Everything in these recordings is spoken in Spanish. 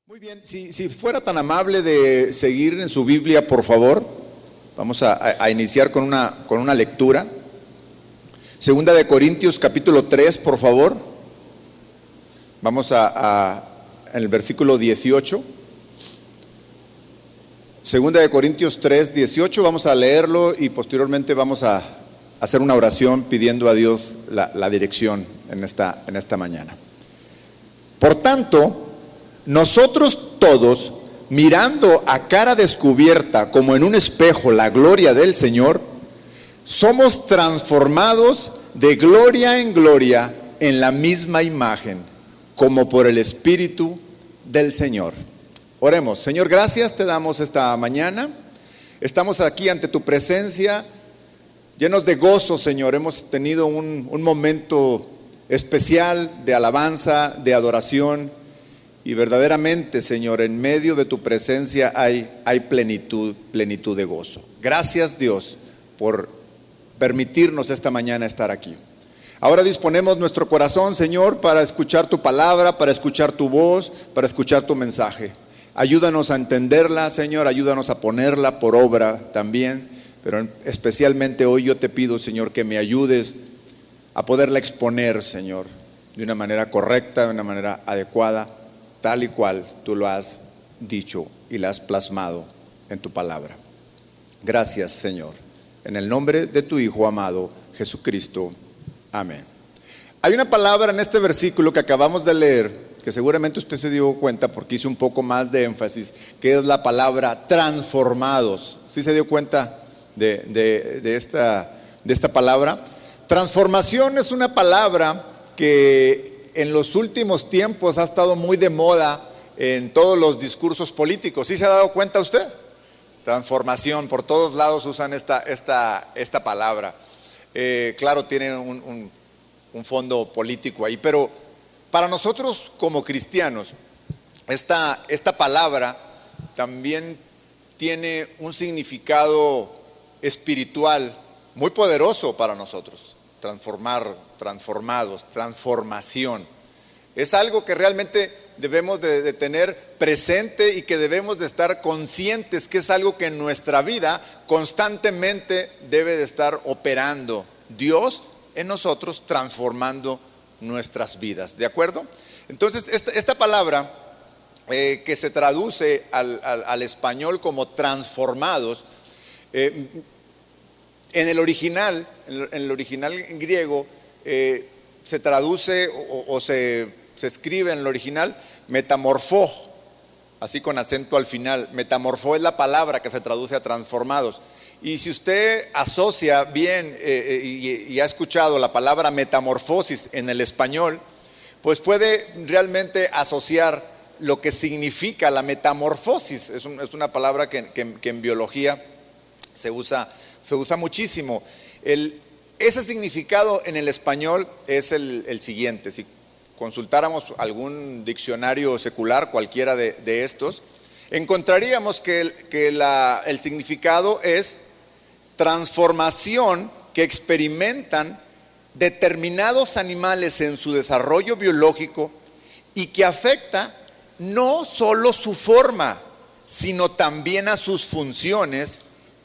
Muy bien, si fuera tan amable de seguir en su Biblia, por favor. Vamos a iniciar con una lectura. Segunda de Corintios, capítulo 3, por favor. Vamos en el versículo 18. Segunda de Corintios 3, 18, vamos a leerlo y posteriormente vamos a hacer una oración pidiendo a Dios la dirección en esta mañana. Por tanto, nosotros todos, mirando a cara descubierta como en un espejo la gloria del Señor, somos transformados de gloria en gloria en la misma imagen, como por el Espíritu del Señor. Oremos. Señor, gracias te damos esta mañana. Estamos aquí ante tu presencia, llenos de gozo, Señor. Hemos tenido un momento especial de alabanza, de adoración. Y verdaderamente, Señor, en medio de tu presencia hay plenitud de gozo. Gracias, Dios, por permitirnos esta mañana estar aquí. Ahora disponemos nuestro corazón, Señor, para escuchar tu palabra, para escuchar tu voz, para escuchar tu mensaje. Ayúdanos a entenderla, Señor, ayúdanos a ponerla por obra también. Pero especialmente hoy yo te pido, Señor, que me ayudes a poderla exponer, Señor, de una manera correcta, de una manera adecuada, tal y cual tú lo has dicho y la has plasmado en tu palabra. Gracias, Señor. En el nombre de tu Hijo amado, Jesucristo. Amén. Hay una palabra en este versículo que acabamos de leer, que seguramente usted se dio cuenta porque hice un poco más de énfasis, que es la palabra transformados. ¿Sí se dio cuenta de esta palabra? Transformación es una palabra que en los últimos tiempos ha estado muy de moda en todos los discursos políticos. ¿Sí se ha dado cuenta usted? Transformación, por todos lados usan esta palabra. Claro, tiene un fondo político ahí, pero para nosotros como cristianos, esta palabra también tiene un significado espiritual muy poderoso para nosotros. Transformados, transformación. Es algo que realmente debemos de tener presente y que debemos de estar conscientes que es algo que en nuestra vida constantemente debe de estar operando Dios en nosotros, transformando nuestras vidas. ¿De acuerdo? Entonces, esta palabra que se traduce al español como transformados, en el original en griego, se traduce o se escribe en el original metamorfó, así con acento al final. Metamorfó es la palabra que se traduce a transformados. Y si usted asocia bien y ha escuchado la palabra metamorfosis en el español, pues puede realmente asociar lo que significa la metamorfosis. Es una palabra que en biología se usa muchísimo. Ese significado en el español es el siguiente. Si consultáramos algún diccionario secular, cualquiera de estos, encontraríamos que el significado es transformación que experimentan determinados animales en su desarrollo biológico y que afecta no solo su forma, sino también a sus funciones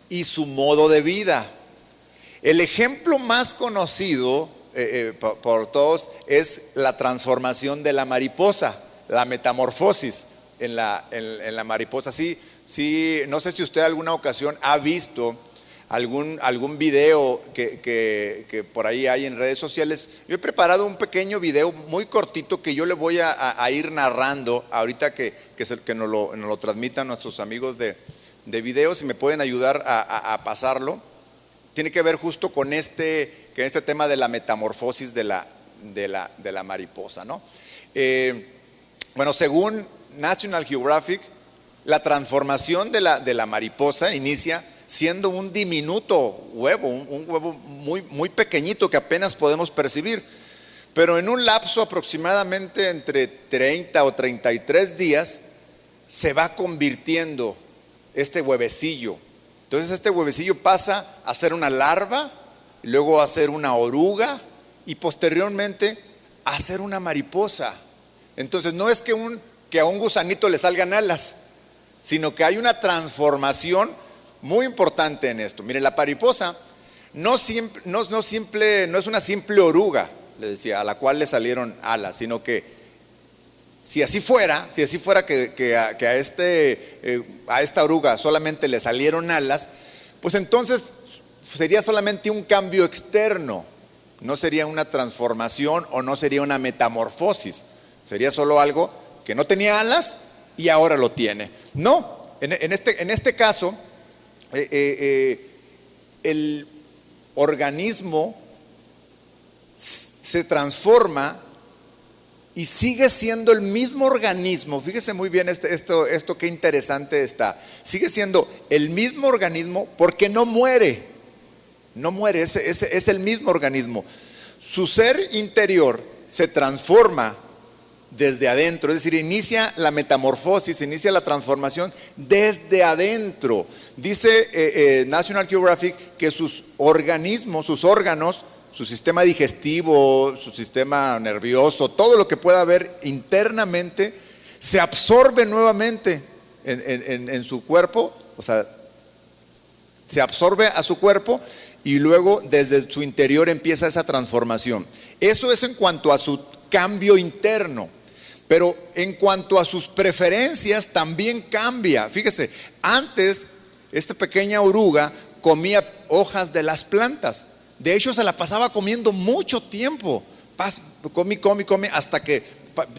y su modo de vida. El ejemplo más conocido por todos es la transformación de la mariposa, la metamorfosis en la mariposa. Sí, no sé si usted alguna ocasión ha visto algún video que por ahí hay en redes sociales. Yo he preparado un pequeño video muy cortito que yo le voy a ir narrando ahorita que nos lo transmitan nuestros amigos de videos, si me pueden ayudar a pasarlo. Tiene que ver justo con este tema de la metamorfosis de la mariposa, ¿no? Bueno, según National Geographic, la transformación de la mariposa inicia siendo un diminuto huevo, un huevo muy, muy pequeñito que apenas podemos percibir, pero en un lapso aproximadamente entre 30 o 33 días se va convirtiendo este huevecillo. Entonces este huevecillo pasa a ser una larva, luego a ser una oruga y posteriormente a ser una mariposa. Entonces no es que un que a un gusanito le salgan alas, sino que hay una transformación muy importante en esto. Mire, la mariposa no es una simple oruga, le decía, a la cual le salieron alas, sino que si así fuera que a esta oruga solamente le salieron alas, pues entonces sería solamente un cambio externo, no sería una transformación o no sería una metamorfosis, sería solo algo que no tenía alas y ahora lo tiene. No, en este caso, el organismo se transforma y sigue siendo el mismo organismo. Fíjese muy bien esto qué interesante está. Sigue siendo el mismo organismo porque no muere. No muere, es el mismo organismo. Su ser interior se transforma desde adentro, es decir, inicia la metamorfosis, inicia la transformación desde adentro. Dice National Geographic que sus organismos, sus órganos, su sistema digestivo, su sistema nervioso, todo lo que pueda haber internamente, se absorbe nuevamente en su cuerpo, o sea, se absorbe a su cuerpo y luego desde su interior empieza esa transformación. Eso es en cuanto a su cambio interno, pero en cuanto a sus preferencias también cambia. Fíjese, antes esta pequeña oruga comía hojas de las plantas. De hecho, se la pasaba comiendo mucho tiempo. Come hasta que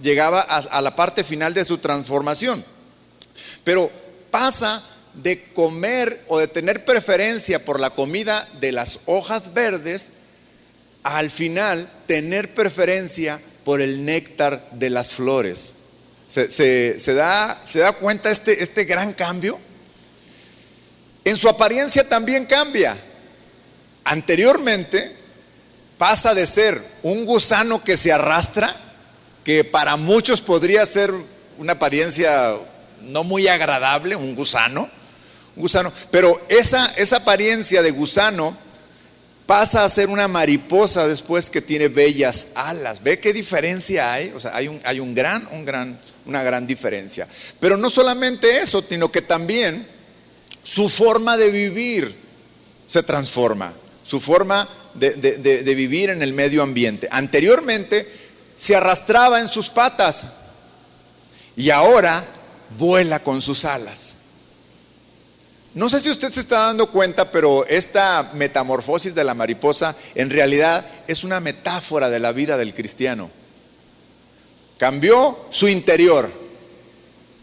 llegaba a la parte final de su transformación. Pero pasa de comer o de tener preferencia por la comida de las hojas verdes, al final tener preferencia por el néctar de las flores. ¿Se da cuenta este gran cambio? En su apariencia también cambia. Anteriormente pasa de ser un gusano que se arrastra, que para muchos podría ser una apariencia no muy agradable, un gusano, pero esa apariencia de gusano pasa a ser una mariposa después que tiene bellas alas. ¿Ve qué diferencia hay? O sea, hay una gran diferencia. Pero no solamente eso, sino que también su forma de vivir se transforma. Su forma de vivir en el medio ambiente. Anteriormente se arrastraba en sus patas y ahora vuela con sus alas. No sé si usted se está dando cuenta, pero esta metamorfosis de la mariposa en realidad es una metáfora de la vida del cristiano. Cambió su interior,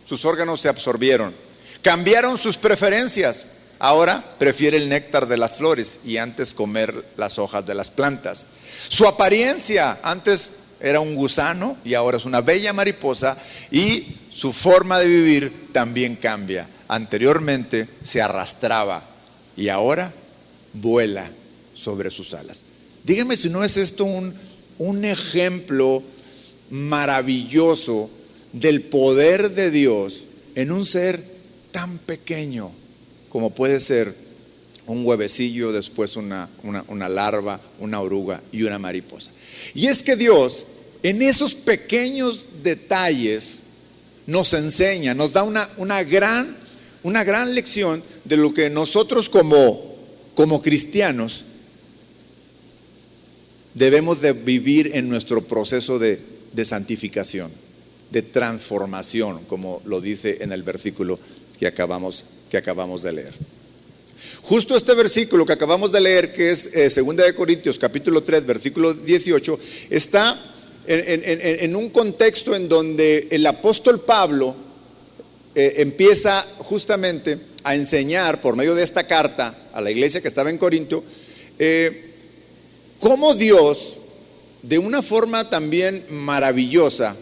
sus órganos se absorbieron, cambiaron sus preferencias. Ahora prefiere el néctar de las flores y antes comer las hojas de las plantas. Su apariencia antes era un gusano y ahora es una bella mariposa, y su forma de vivir también cambia. Anteriormente se arrastraba y ahora vuela sobre sus alas. Dígame si no es esto un ejemplo maravilloso del poder de Dios en un ser tan pequeño como puede ser un huevecillo, después una larva, una oruga y una mariposa. Y es que Dios en esos pequeños detalles nos enseña, nos da una gran lección de lo que nosotros como cristianos debemos de vivir en nuestro proceso de santificación, de transformación, como lo dice en el versículo que acabamos de leer. Justo este versículo que acabamos de leer, que es 2 Corintios capítulo 3 versículo 18, está en un contexto en donde el apóstol Pablo empieza justamente a enseñar por medio de esta carta a la iglesia que estaba en Corinto, cómo Dios, de una forma también maravillosa,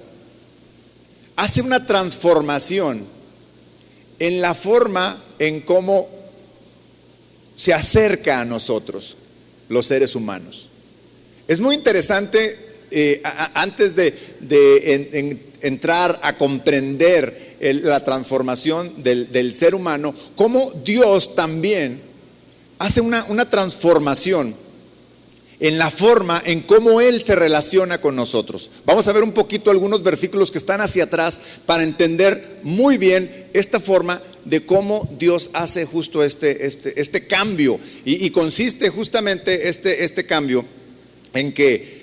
hace una transformación en la forma en cómo se acerca a nosotros, los seres humanos. Es muy interesante, antes de entrar a comprender la transformación del ser humano, cómo Dios también hace una transformación en la forma en cómo Él se relaciona con nosotros. Vamos a ver un poquito algunos versículos que están hacia atrás para entender muy bien esta forma de cómo Dios hace justo este cambio. Y consiste justamente este cambio en que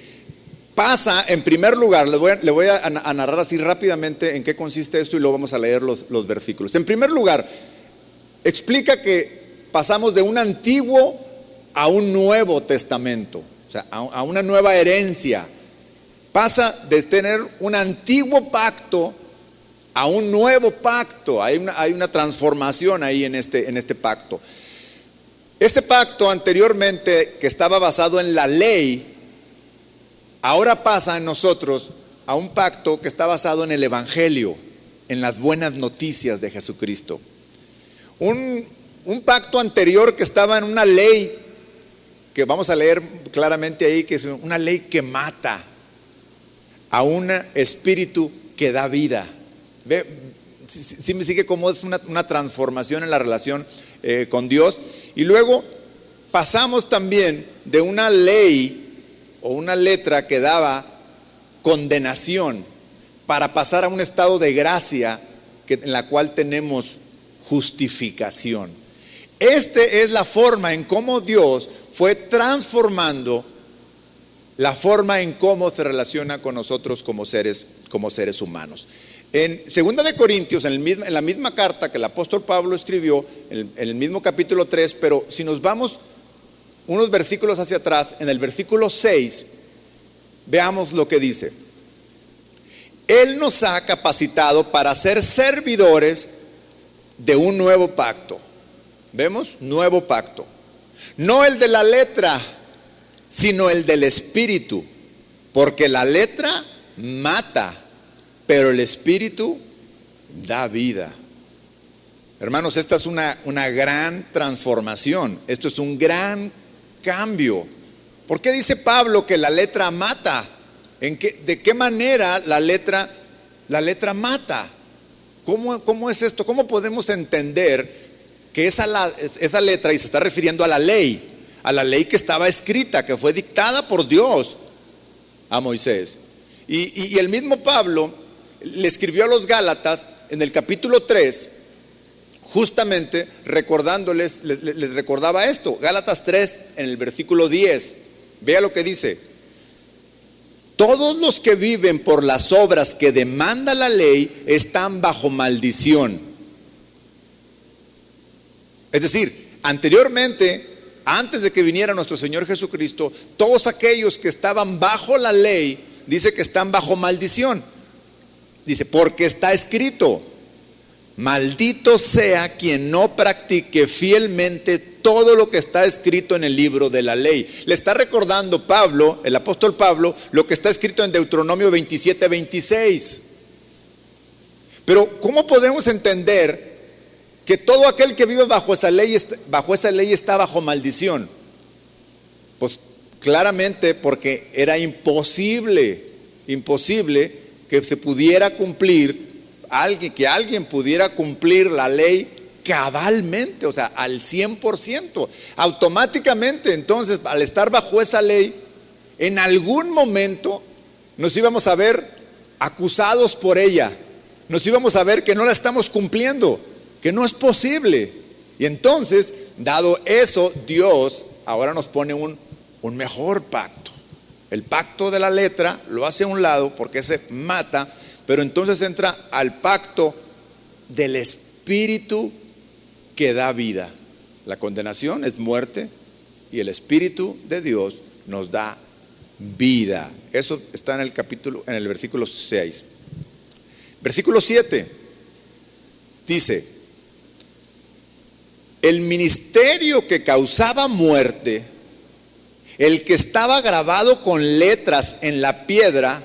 pasa, en primer lugar, le voy a narrar así rápidamente en qué consiste esto y luego vamos a leer los versículos. En primer lugar, explica que pasamos de un antiguo a un nuevo testamento, o sea, a una nueva herencia. Pasa de tener un antiguo pacto a un nuevo pacto. Hay una transformación ahí en este pacto. Ese pacto anteriormente, que estaba basado en la ley, ahora pasa en nosotros a un pacto que está basado en el Evangelio, en las buenas noticias de Jesucristo. Un pacto anterior que estaba en una ley, que vamos a leer claramente ahí, que es una ley que mata, a un espíritu que da vida. ¿Ve? Si me sigue cómo es una transformación en la relación con Dios. Y luego pasamos también de una ley o una letra que daba condenación para pasar a un estado de gracia en la cual tenemos justificación. Es la forma en cómo Dios fue transformando la forma en cómo se relaciona con nosotros como seres humanos. En 2 de Corintios, en la misma carta que el apóstol Pablo escribió, en el mismo capítulo 3, pero si nos vamos unos versículos hacia atrás, en el versículo 6, veamos lo que dice. Él nos ha capacitado para ser servidores de un nuevo pacto. ¿Vemos? Nuevo pacto. No el de la letra, sino el del espíritu. Porque la letra mata, pero el espíritu da vida. Hermanos, esta es una gran transformación. Esto es un gran cambio. ¿Por qué dice Pablo que la letra mata? ¿De qué manera la letra mata? ¿Cómo es esto? ¿Cómo podemos entender que esa letra, y se está refiriendo a la ley que estaba escrita, que fue dictada por Dios a Moisés? Y el mismo Pablo le escribió a los Gálatas en el capítulo 3, justamente recordándoles, les recordaba esto. Gálatas 3 en el versículo 10, vea lo que dice: todos los que viven por las obras que demanda la ley están bajo maldición. Es decir, anteriormente, antes de que viniera nuestro Señor Jesucristo, todos aquellos que estaban bajo la ley, dice que están bajo maldición. Dice, porque está escrito: maldito sea quien no practique fielmente todo lo que está escrito en el libro de la ley. Le está recordando Pablo, el apóstol Pablo, lo que está escrito en Deuteronomio 27:26. Pero ¿cómo podemos entender que todo aquel que vive bajo esa ley está bajo maldición? Pues claramente porque era imposible que se pudiera cumplir, que alguien pudiera cumplir la ley cabalmente, o sea, al 100%. Automáticamente, entonces, al estar bajo esa ley, en algún momento nos íbamos a ver acusados por ella, nos íbamos a ver que no la estamos cumpliendo, que no es posible. Y entonces, dado eso, Dios ahora nos pone un mejor pacto. El pacto de la letra lo hace a un lado porque ese mata, pero entonces entra al pacto del espíritu que da vida. La condenación es muerte y el espíritu de Dios nos da vida. Eso está en el versículo 6. Versículo 7 dice: el ministerio que causaba muerte, el que estaba grabado con letras en la piedra,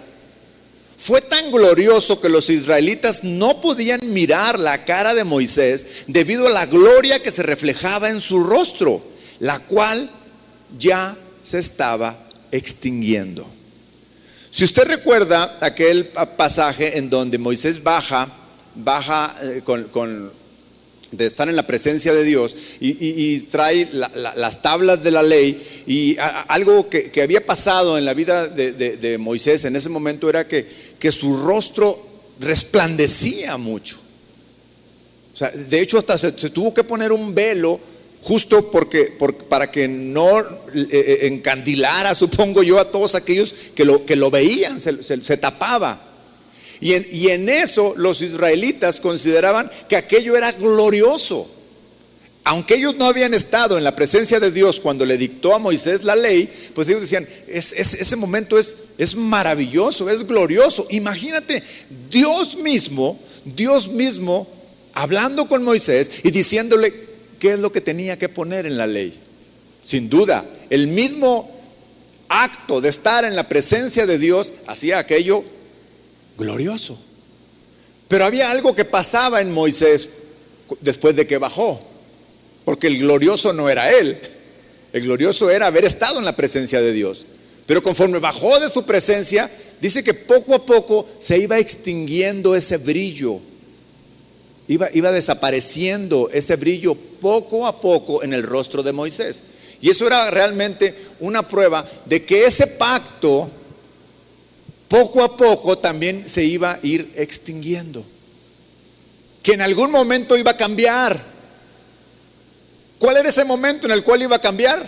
fue tan glorioso que los israelitas no podían mirar la cara de Moisés debido a la gloria que se reflejaba en su rostro, la cual ya se estaba extinguiendo. Si usted recuerda aquel pasaje en donde Moisés baja de estar en la presencia de Dios, y trae las tablas de la ley. Y algo que había pasado en la vida de Moisés en ese momento era que su rostro resplandecía mucho. O sea, de hecho hasta se tuvo que poner un velo justo para que no encandilara, supongo yo, a todos aquellos que lo veían. Se tapaba. Y en eso los israelitas consideraban que aquello era glorioso. Aunque ellos no habían estado en la presencia de Dios cuando le dictó a Moisés la ley, pues ellos decían, ese momento es maravilloso, es glorioso. Imagínate, Dios mismo hablando con Moisés y diciéndole qué es lo que tenía que poner en la ley. Sin duda, el mismo acto de estar en la presencia de Dios hacía aquello glorioso. Pero había algo que pasaba en Moisés después de que bajó, porque el glorioso no era él, el glorioso era haber estado en la presencia de Dios. Pero conforme bajó de su presencia, dice que poco a poco se iba extinguiendo ese brillo, iba desapareciendo ese brillo poco a poco en el rostro de Moisés. Y eso era realmente una prueba de que ese pacto poco a poco también se iba a ir extinguiendo, que en algún momento iba a cambiar. ¿Cuál era ese momento en el cual iba a cambiar?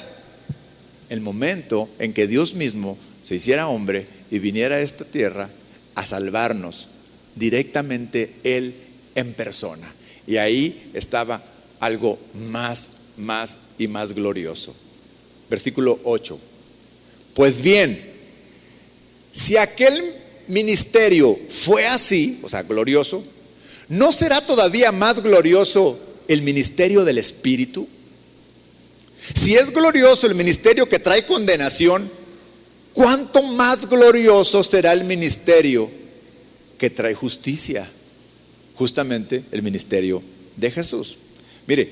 El momento en que Dios mismo se hiciera hombre y viniera a esta tierra a salvarnos directamente Él en persona. Y ahí estaba algo más y más glorioso. Versículo 8. Pues bien, si aquel ministerio fue así, o sea, glorioso, ¿no será todavía más glorioso el ministerio del Espíritu? Si es glorioso el ministerio que trae condenación, ¿cuánto más glorioso será el ministerio que trae justicia? Justamente el ministerio de Jesús. Mire,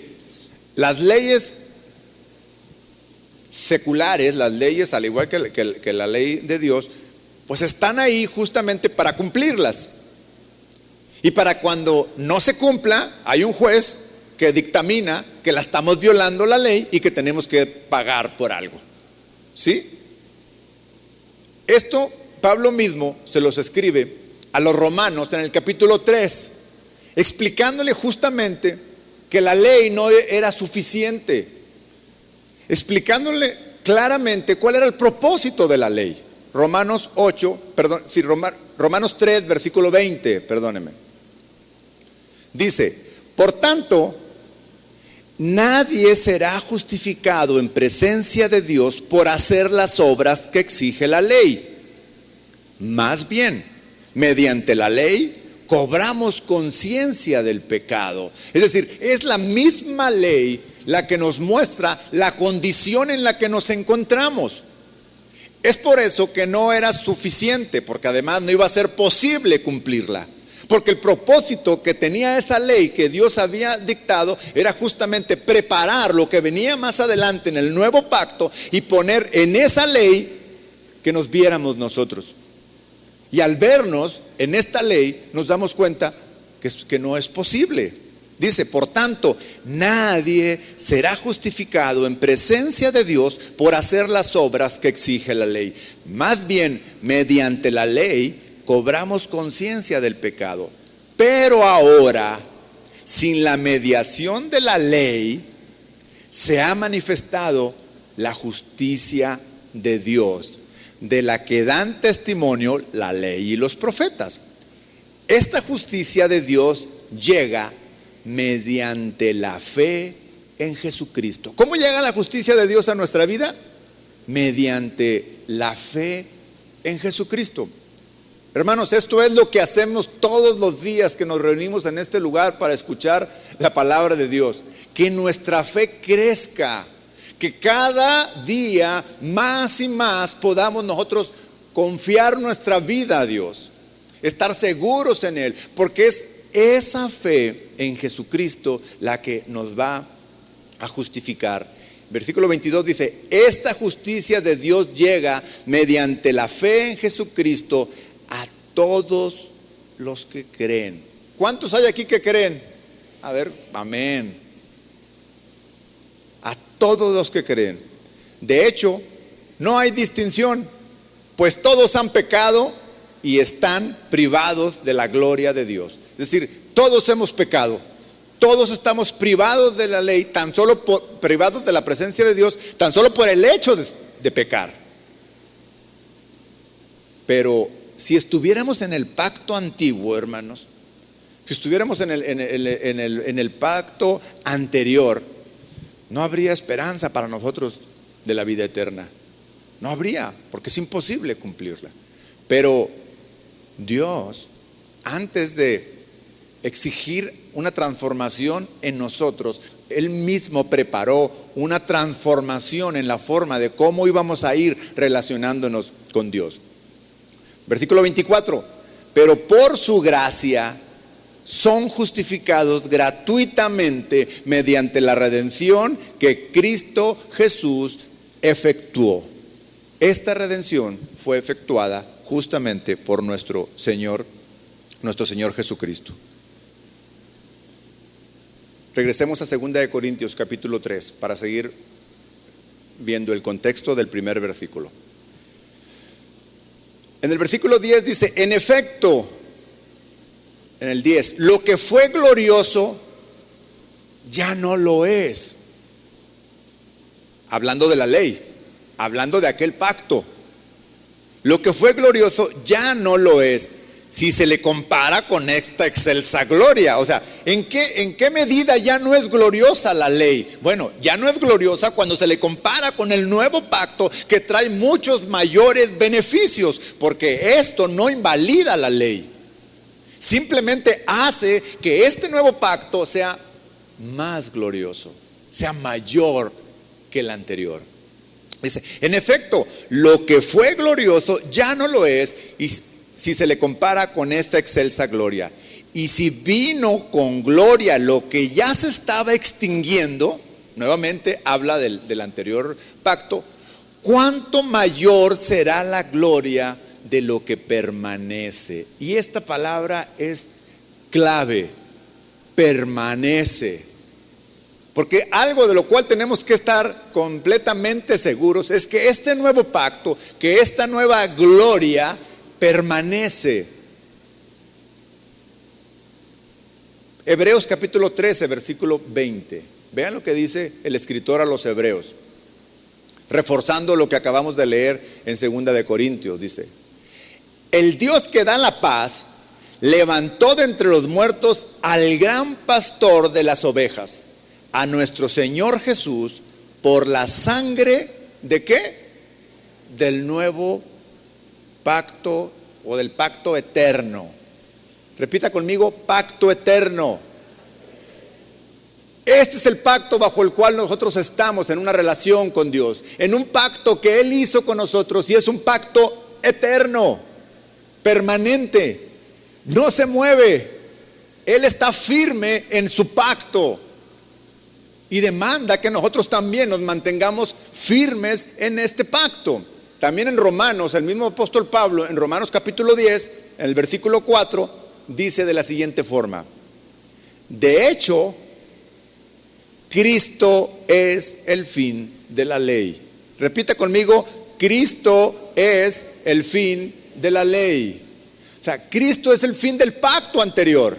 las leyes seculares, las leyes al igual que la ley de Dios, pues están ahí justamente para cumplirlas. Y para cuando no se cumpla, hay un juez que dictamina que la estamos violando la ley y que tenemos que pagar por algo. ¿Sí? Esto Pablo mismo se los escribe a los romanos en el capítulo 3, explicándole justamente que la ley no era suficiente, explicándole claramente cuál era el propósito de la ley. Romanos 3, versículo 20, perdóneme. Dice, por tanto, nadie será justificado en presencia de Dios por hacer las obras que exige la ley. Más bien, mediante la ley cobramos conciencia del pecado. Es decir, es la misma ley la que nos muestra la condición en la que nos encontramos. Es por eso que no era suficiente, porque además no iba a ser posible cumplirla. Porque el propósito que tenía esa ley que Dios había dictado era justamente preparar lo que venía más adelante en el nuevo pacto y poner en esa ley que nos viéramos nosotros. Y al vernos en esta ley nos damos cuenta que no es posible. Dice, por tanto, nadie será justificado en presencia de Dios por hacer las obras que exige la ley. Más bien, mediante la ley cobramos conciencia del pecado. Pero ahora, sin la mediación de la ley, se ha manifestado la justicia de Dios, de la que dan testimonio la ley y los profetas. Esta justicia de Dios llega mediante la fe en Jesucristo. ¿Cómo llega la justicia de Dios a nuestra vida? Mediante la fe en Jesucristo. Hermanos, esto es lo que hacemos todos los días que nos reunimos en este lugar para escuchar la palabra de Dios. Que nuestra fe crezca, que cada día más y más podamos nosotros confiar nuestra vida a Dios, estar seguros en Él, porque es esa fe en Jesucristo la que nos va a justificar. Versículo 22 dice, esta justicia de Dios llega mediante la fe en Jesucristo a todos los que creen. ¿Cuántos hay aquí que creen? A ver, amén. A todos los que creen. De hecho, no hay distinción, pues todos han pecado y están privados de la gloria de Dios. Es decir, todos hemos pecado. Todos estamos privados de la ley, privados de la presencia de Dios, tan solo por el hecho de pecar. Pero si estuviéramos en el pacto antiguo, hermanos, si estuviéramos en el pacto anterior, no habría esperanza para nosotros de la vida eterna. No habría, porque es imposible cumplirla. Pero Dios, antes de exigir una transformación en nosotros, Él mismo preparó una transformación en la forma de cómo íbamos a ir relacionándonos con Dios. Versículo 24, pero por su gracia son justificados gratuitamente mediante la redención que Cristo Jesús efectuó. Esta redención fue efectuada justamente por nuestro Señor Jesucristo. Regresemos a 2 Corintios capítulo 3 para seguir viendo el contexto del primer versículo. En el versículo 10 dice, en efecto, en el 10, lo que fue glorioso ya no lo es. Hablando de la ley, hablando de aquel pacto. Lo que fue glorioso ya no lo es, si se le compara con esta excelsa gloria. O sea, ¿en qué medida ya no es gloriosa la ley? Bueno, ya no es gloriosa cuando se le compara con el nuevo pacto que trae muchos mayores beneficios, porque esto no invalida la ley. Simplemente hace que este nuevo pacto sea más glorioso, sea mayor que el anterior. Dice, en efecto, lo que fue glorioso ya no lo es, y si se le compara con esta excelsa gloria. Y si vino con gloria lo que ya se estaba extinguiendo, nuevamente habla del anterior pacto, ¿cuánto mayor será la gloria de lo que permanece? Y esta palabra es clave, permanece. Porque algo de lo cual tenemos que estar completamente seguros es que este nuevo pacto, que esta nueva gloria permanece. Hebreos capítulo 13, versículo 20. Vean lo que dice el escritor a los hebreos, reforzando lo que acabamos de leer en 2 Corintios. Dice, el Dios que da la paz levantó de entre los muertos al gran pastor de las ovejas, a nuestro Señor Jesús, por la sangre ¿de qué? Del nuevo pacto o del pacto eterno. Repita conmigo, pacto eterno. Este es el pacto bajo el cual nosotros estamos en una relación con Dios, en un pacto que Él hizo con nosotros, y es un pacto eterno, permanente, no se mueve. Él está firme en su pacto y demanda que nosotros también nos mantengamos firmes en este pacto. También en Romanos, el mismo apóstol Pablo, en Romanos capítulo 10, en el versículo 4, dice de la siguiente forma: de hecho, Cristo es el fin de la ley. Repita conmigo, Cristo es el fin de la ley. O sea, Cristo es el fin del pacto anterior.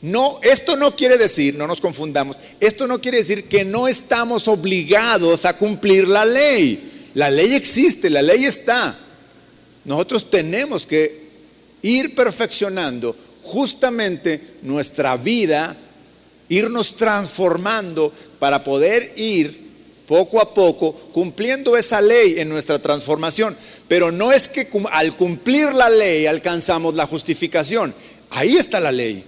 No, esto no quiere decir, no nos confundamos, esto no quiere decir que no estamos obligados a cumplir la ley. La ley existe, la ley está. Nosotros tenemos que ir perfeccionando justamente nuestra vida, irnos transformando para poder ir poco a poco cumpliendo esa ley en nuestra transformación. Pero no es que al cumplir la ley alcanzamos la justificación. Ahí está la ley.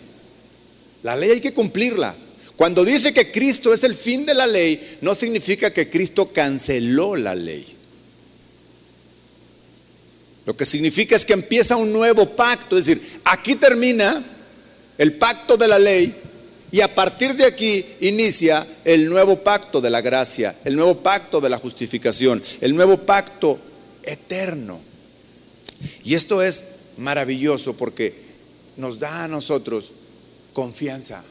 La ley hay que cumplirla. Cuando dice que Cristo es el fin de la ley, no significa que Cristo canceló la ley. Lo que significa es que empieza un nuevo pacto. Es decir, aquí termina el pacto de la ley y a partir de aquí inicia el nuevo pacto de la gracia, el nuevo pacto de la justificación, el nuevo pacto eterno. Y esto es maravilloso porque nos da a nosotros confianza,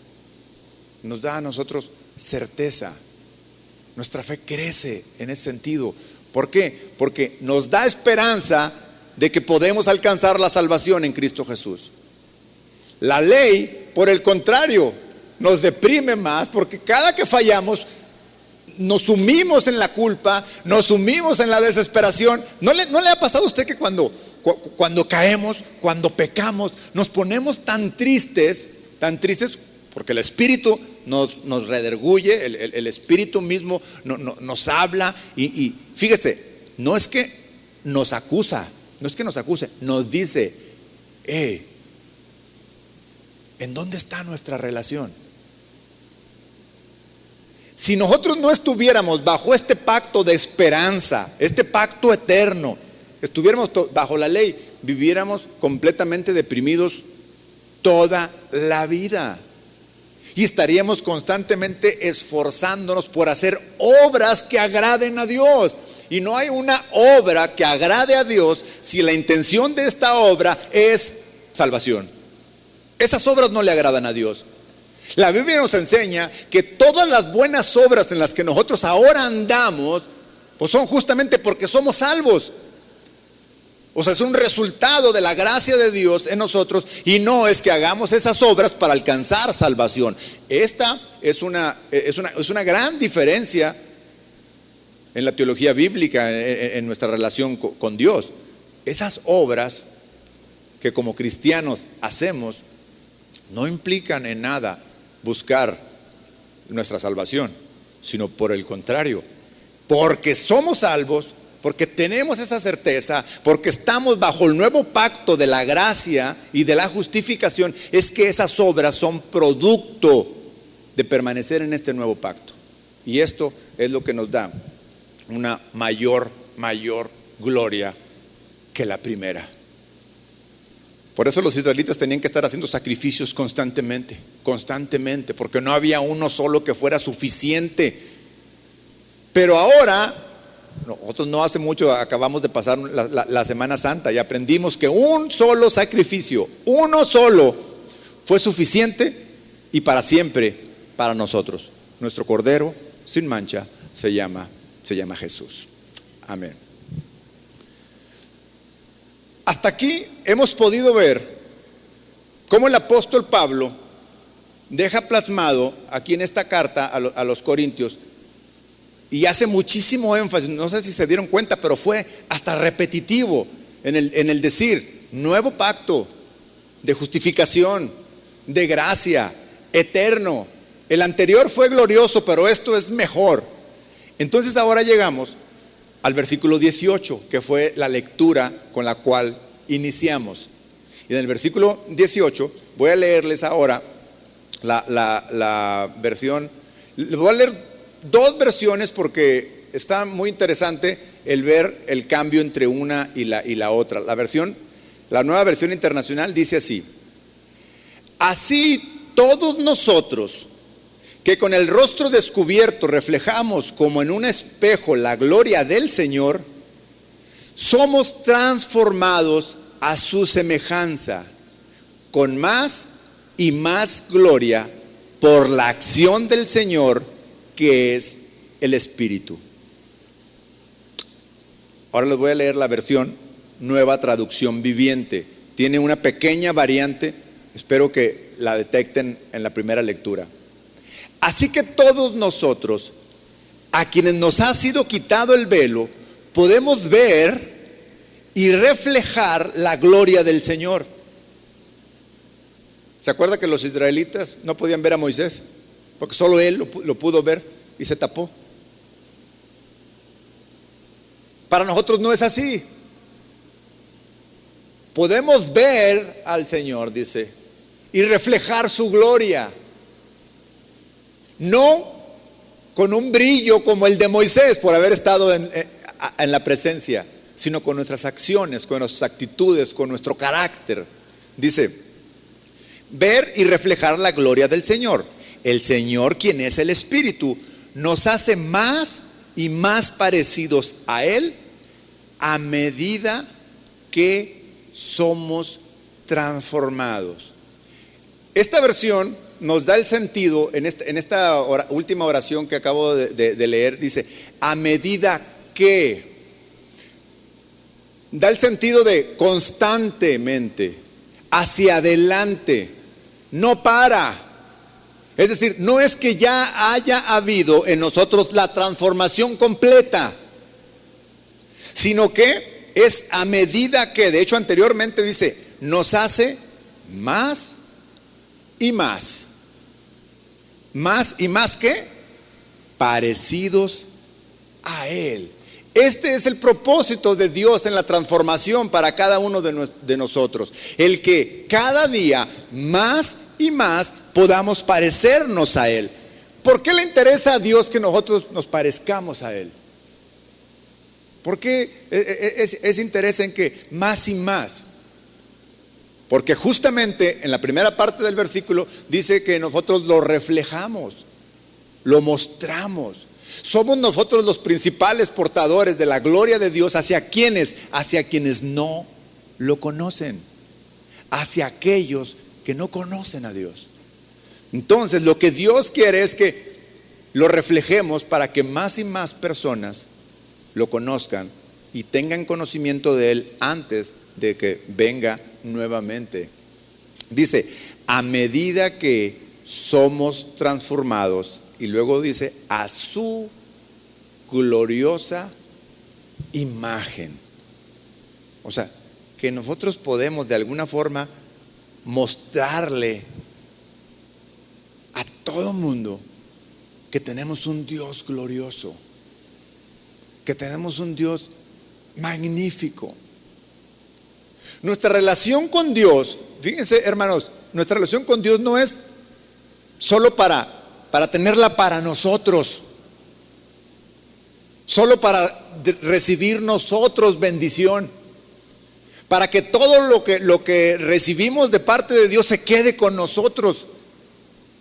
nos da a nosotros certeza. Nuestra fe crece en ese sentido. ¿Por qué? Porque nos da esperanza de que podemos alcanzar la salvación en Cristo Jesús. La ley, por el contrario, nos deprime más, porque cada que fallamos nos sumimos en la culpa, nos sumimos en la desesperación. ¿No le ha pasado a usted que cuando caemos, cuando pecamos, nos ponemos tan tristes, porque el Espíritu nos rederguye, el Espíritu mismo nos habla y fíjese, no es que nos acuse, nos dice, ¿en dónde está nuestra relación? Si nosotros no estuviéramos bajo este pacto de esperanza, este pacto eterno, estuviéramos bajo la ley, viviéramos completamente deprimidos toda la vida. Y estaríamos constantemente esforzándonos por hacer obras que agraden a Dios. Y no hay una obra que agrade a Dios si la intención de esta obra es salvación. Esas obras no le agradan a Dios. La Biblia nos enseña que todas las buenas obras en las que nosotros ahora andamos, pues son justamente porque somos salvos. O sea, es un resultado de la gracia de Dios en nosotros, y no es que hagamos esas obras para alcanzar salvación. Esta es una gran diferencia en la teología bíblica, en nuestra relación con Dios. Esas obras que como cristianos hacemos no implican en nada buscar nuestra salvación, sino por el contrario, porque somos salvos, porque tenemos esa certeza, porque estamos bajo el nuevo pacto de la gracia y de la justificación, es que esas obras son producto de permanecer en este nuevo pacto. Y esto es lo que nos da una mayor gloria que la primera. Por eso los israelitas tenían que estar haciendo sacrificios constantemente, porque no había uno solo que fuera suficiente. Pero ahora, nosotros no hace mucho acabamos de pasar la Semana Santa y aprendimos que un solo sacrificio, uno solo, fue suficiente y para siempre para nosotros. Nuestro Cordero sin mancha se llama Jesús. Amén. Hasta aquí hemos podido ver cómo el apóstol Pablo deja plasmado aquí en esta carta a los Corintios, y hace muchísimo énfasis, no sé si se dieron cuenta, pero fue hasta repetitivo en el decir, nuevo pacto de justificación, de gracia, eterno. El anterior fue glorioso, pero esto es mejor. Entonces ahora llegamos al versículo 18, que fue la lectura con la cual iniciamos. Y en el versículo 18 voy a leerles ahora la versión. Les voy a leer dos versiones porque está muy interesante el ver el cambio entre una y la otra. La nueva versión internacional dice así: así todos nosotros, que con el rostro descubierto reflejamos como en un espejo la gloria del Señor, somos transformados a su semejanza, con más y más gloria, por la acción del Señor, que es el Espíritu. Ahora les voy a leer la versión Nueva Traducción Viviente. Tiene una pequeña variante, espero que la detecten en la primera lectura. Así que todos nosotros, a quienes nos ha sido quitado el velo, podemos ver y reflejar la gloria del Señor. ¿Se acuerda que los israelitas no podían ver a Moisés? Porque solo él lo pudo ver y se tapó. Para nosotros no es así. Podemos ver al Señor, dice, y reflejar su gloria. No con un brillo como el de Moisés por haber estado en la presencia, sino con nuestras acciones, con nuestras actitudes, con nuestro carácter. Dice, ver y reflejar la gloria del Señor. El Señor, quien es el Espíritu, nos hace más y más parecidos a Él a medida que somos transformados. esta versión nos da el sentido, en esta última oración que acabo de leer, dice, a medida que, da el sentido de constantemente, hacia adelante, no para. Es decir, no es que ya haya habido en nosotros la transformación completa, sino que es a medida que, de hecho anteriormente dice, nos hace más y más. Más y más que parecidos a Él. Este es el propósito de Dios en la transformación para cada uno de nosotros. El que cada día más y más podamos parecernos a Él. ¿Por qué le interesa a Dios que nosotros nos parezcamos a Él? ¿Por qué ese interés en que más y más? Porque justamente en la primera parte del versículo dice que nosotros lo reflejamos, lo mostramos. Somos nosotros los principales portadores de la gloria de Dios. ¿Hacia quiénes? Hacia quienes no lo conocen, hacia aquellos que no conocen a Dios. Entonces lo que Dios quiere es que lo reflejemos para que más y más personas lo conozcan y tengan conocimiento de Él antes de que venga nuevamente. Dice, a medida que somos transformados, y luego dice, a su gloriosa imagen. O sea, que nosotros podemos de alguna forma mostrarle a todo mundo que tenemos un Dios glorioso, que tenemos un Dios magnífico. Nuestra relación con Dios, fíjense hermanos, nuestra relación con Dios no es solo para tenerla para nosotros, solo para recibir nosotros bendición, para que todo lo que recibimos de parte de Dios se quede con nosotros.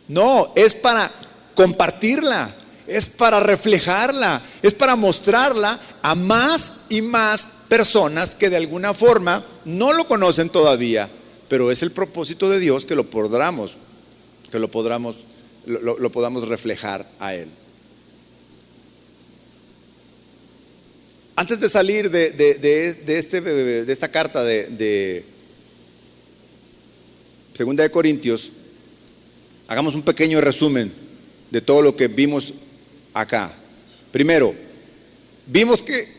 No, es para compartirla, es para reflejarla, es para mostrarla a más y más personas que de alguna forma no lo conocen todavía, pero es el propósito de Dios que lo podamos reflejar a Él. Antes de salir de esta carta de Segunda de Corintios, hagamos un pequeño resumen de todo lo que vimos acá. Primero, vimos que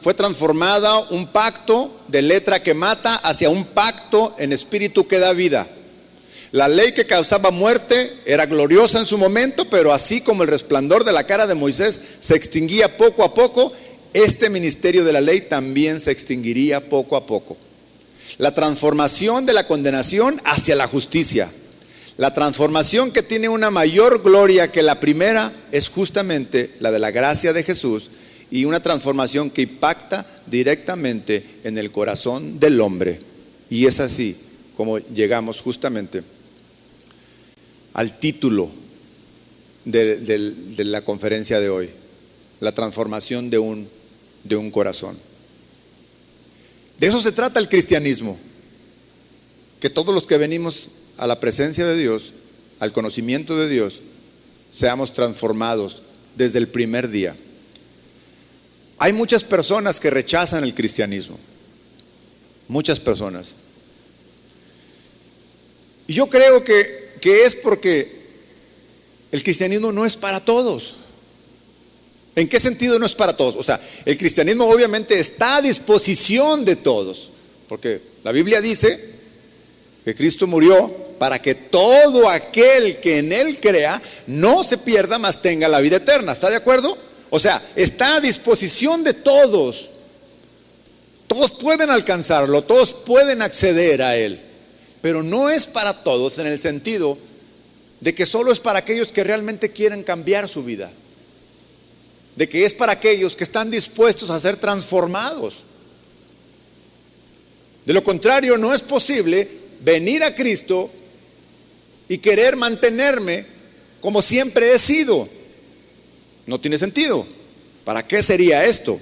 fue transformada un pacto de letra que mata hacia un pacto en espíritu que da vida. La ley que causaba muerte era gloriosa en su momento, pero así como el resplandor de la cara de Moisés se extinguía poco a poco, este ministerio de la ley también se extinguiría poco a poco. La transformación de la condenación hacia la justicia. La transformación que tiene una mayor gloria que la primera es justamente la de la gracia de Jesús, y una transformación que impacta directamente en el corazón del hombre. Y es así como llegamos justamente al título de la conferencia de hoy: la transformación de un corazón. De eso se trata el cristianismo, que todos los que venimos a la presencia de Dios, al conocimiento de Dios, seamos transformados desde el primer día. Hay muchas personas que rechazan el cristianismo, muchas personas, y yo creo que es porque el cristianismo no es para todos. ¿En qué sentido no es para todos? O sea, el cristianismo obviamente está a disposición de todos, porque la Biblia dice que Cristo murió para que todo aquel que en Él crea no se pierda, mas tenga la vida eterna. ¿Está de acuerdo? O sea, está a disposición de todos. Todos pueden alcanzarlo, todos pueden acceder a Él, pero no es para todos en el sentido de que solo es para aquellos que realmente quieren cambiar su vida, de que es para aquellos que están dispuestos a ser transformados. De lo contrario, no es posible venir a Cristo y querer mantenerme como siempre he sido. No tiene sentido. ¿Para qué sería esto?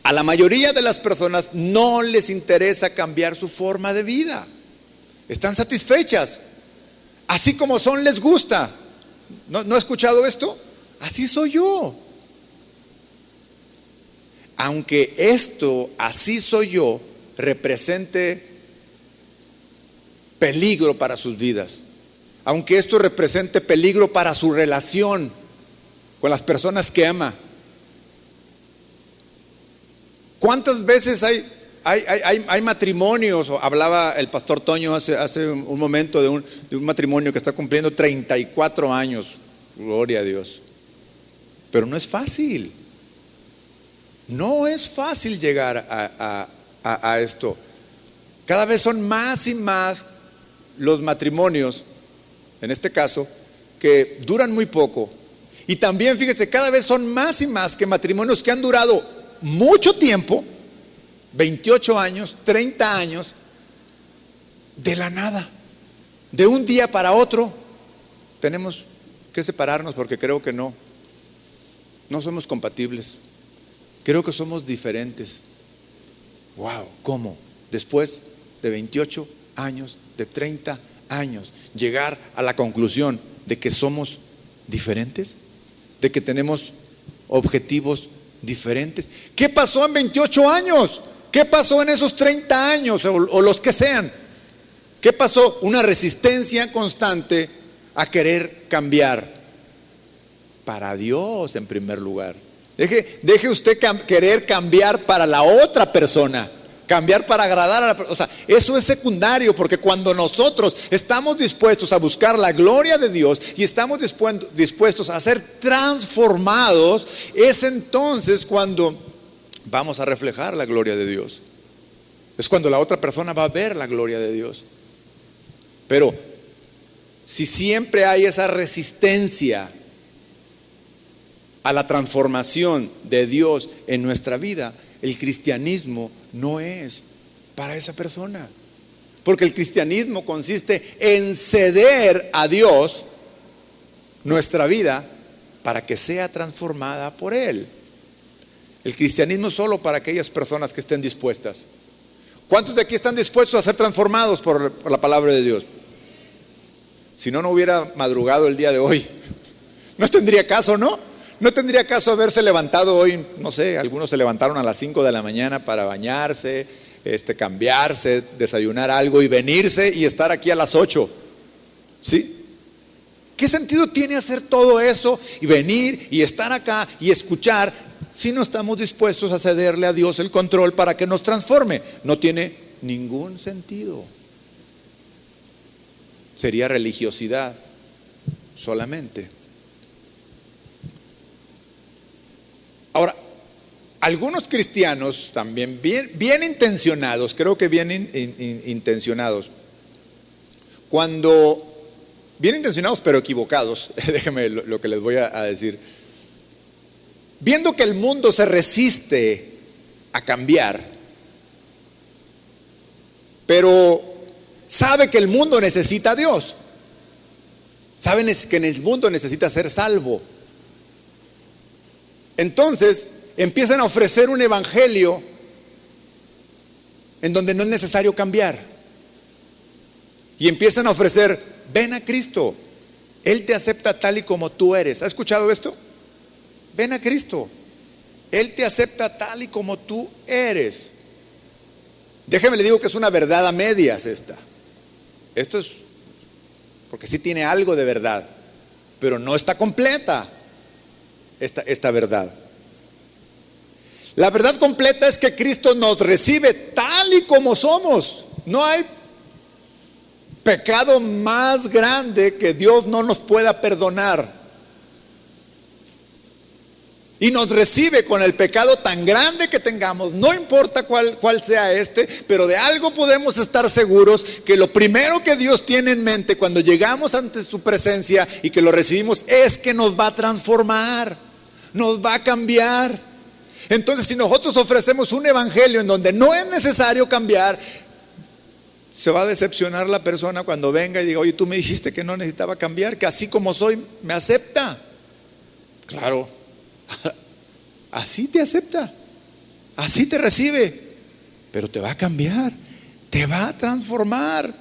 A la mayoría de las personas no les interesa cambiar su forma de vida. Están satisfechas Así como son les gusta. ¿No he escuchado esto? Así soy yo. Aunque esto, así soy yo, represente peligro para sus vidas, aunque esto represente peligro para su relación con las personas que ama. ¿Cuántas veces hay matrimonios? Hablaba el pastor Toño hace un momento de un matrimonio que está cumpliendo 34 años. Gloria a Dios. Pero no es fácil. No es fácil llegar a esto. Cada vez son más y más los matrimonios, en este caso, que duran muy poco. Y también, fíjese, cada vez son más y más que matrimonios que han durado mucho tiempo, 28 años, 30 años, de la nada, de un día para otro, tenemos que separarnos porque creo que no somos compatibles. Creo que somos diferentes. Wow, ¿cómo? Después de 28 años, de 30 años, llegar a la conclusión de que somos diferentes, de que tenemos objetivos diferentes. ¿Qué pasó en 28 años? ¿Qué pasó en esos 30 años o los que sean? ¿Qué pasó? Una resistencia constante a querer cambiar para Dios en primer lugar. Deje usted querer cambiar para la otra persona, cambiar para agradar a la persona. O sea, eso es secundario, porque cuando nosotros estamos dispuestos a buscar la gloria de Dios y estamos dispuestos a ser transformados, es entonces cuando vamos a reflejar la gloria de Dios. Es cuando la otra persona va a ver la gloria de Dios. Pero si siempre hay esa resistencia a la transformación de Dios en nuestra vida, el cristianismo no es para esa persona. Porque el cristianismo consiste en ceder a Dios nuestra vida para que sea transformada por Él. El cristianismo es solo para aquellas personas que estén dispuestas. ¿Cuántos de aquí están dispuestos a ser transformados por la palabra de Dios? Si no, no hubiera madrugado el día de hoy. No tendría caso, ¿no? No tendría caso haberse levantado hoy, no sé, algunos se levantaron a las 5 de la mañana para bañarse, cambiarse, desayunar algo y venirse y estar aquí a las 8. ¿Sí? ¿Qué sentido tiene hacer todo eso y venir y estar acá y escuchar si no estamos dispuestos a cederle a Dios el control para que nos transforme? No tiene ningún sentido. Sería religiosidad solamente. Ahora, algunos cristianos también bien intencionados, creo que bien intencionados, bien intencionados pero equivocados, déjenme lo que les voy a decir, viendo que el mundo se resiste a cambiar, pero sabe que el mundo necesita a Dios, saben que en el mundo necesita ser salvo. Entonces empiezan a ofrecer un evangelio en donde no es necesario cambiar. Y empiezan a ofrecer: ven a Cristo, Él te acepta tal y como tú eres. ¿Ha escuchado esto? Ven a Cristo, Él te acepta tal y como tú eres. Déjeme le digo que es una verdad a medias esta. Esto es porque sí tiene algo de verdad, pero no está completa esta verdad. La verdad completa es que Cristo nos recibe tal y como somos. No hay pecado más grande que Dios no nos pueda perdonar. Y nos recibe con el pecado tan grande que tengamos, no importa cuál sea pero de algo podemos estar seguros, que lo primero que Dios tiene en mente cuando llegamos ante su presencia y que lo recibimos es que nos va a transformar, nos va a cambiar. Entonces, si nosotros ofrecemos un evangelio en donde no es necesario cambiar, se va a decepcionar la persona cuando venga y diga: oye, tú me dijiste que no necesitaba cambiar, que así como soy me acepta. Claro, así te acepta, así te recibe, pero te va a cambiar, te va a transformar.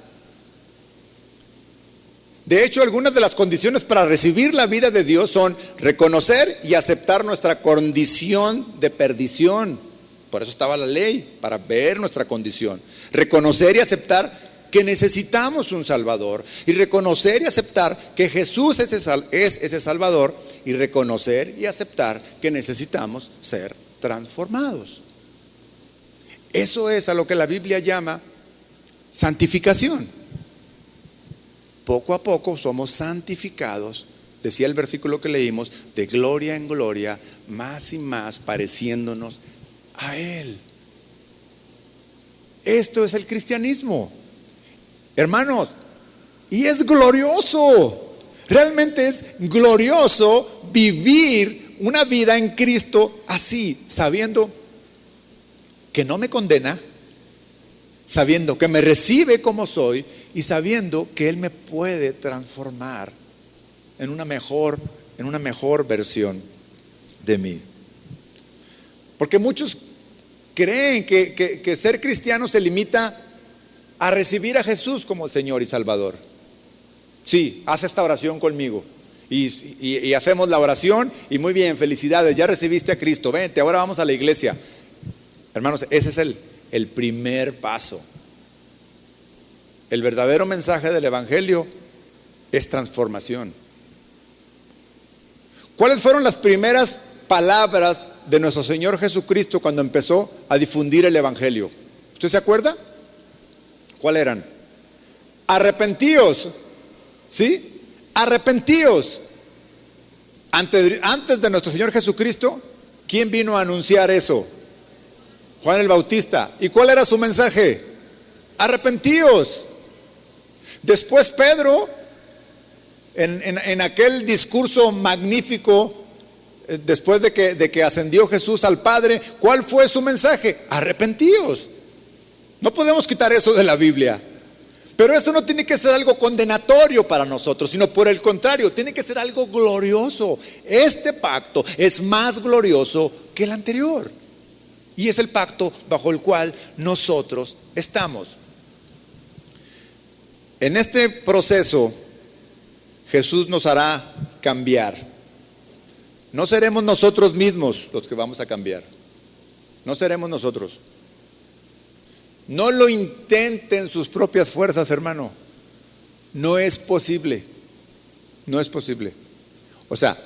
De hecho, algunas de las condiciones para recibir la vida de Dios son reconocer y aceptar nuestra condición de perdición. Por eso estaba la ley, para ver nuestra condición. Reconocer y aceptar que necesitamos un Salvador. Y reconocer y aceptar que Jesús es ese Salvador. Y reconocer y aceptar que necesitamos ser transformados. Eso es a lo que la Biblia llama santificación. Poco a poco somos santificados, decía el versículo que leímos, de gloria en gloria, más y más pareciéndonos a Él. Esto es el cristianismo, hermanos, y es glorioso. Realmente es glorioso vivir una vida en Cristo así, sabiendo que no me condena, sabiendo que me recibe como soy y sabiendo que Él me puede transformar en una mejor versión de mí. Porque muchos creen que ser cristiano se limita a recibir a Jesús como el Señor y Salvador. Sí, haz esta oración conmigo y hacemos la oración y muy bien, felicidades, ya recibiste a Cristo, vente, ahora vamos a la iglesia. Hermanos, ese es el primer paso. El verdadero mensaje del Evangelio es transformación. ¿Cuáles fueron las primeras palabras de nuestro Señor Jesucristo cuando empezó a difundir el Evangelio? ¿Usted se acuerda? ¿Cuáles eran? Arrepentíos. ¿Sí? Arrepentíos. Antes de nuestro Señor Jesucristo, ¿quién vino a anunciar eso? Juan el Bautista. ¿Y cuál era su mensaje? Arrepentíos. Después Pedro, en aquel discurso magnífico, después de que ascendió Jesús al Padre, ¿cuál fue su mensaje? Arrepentíos. No podemos quitar eso de la Biblia. Pero eso no tiene que ser algo condenatorio para nosotros, sino por el contrario, tiene que ser algo glorioso. Este pacto es más glorioso que el anterior. Y es el pacto bajo el cual nosotros estamos. En este proceso, Jesús nos hará cambiar. No seremos nosotros mismos los que vamos a cambiar. No seremos nosotros. No lo intenten sus propias fuerzas, hermano. No es posible. No es posible. O sea,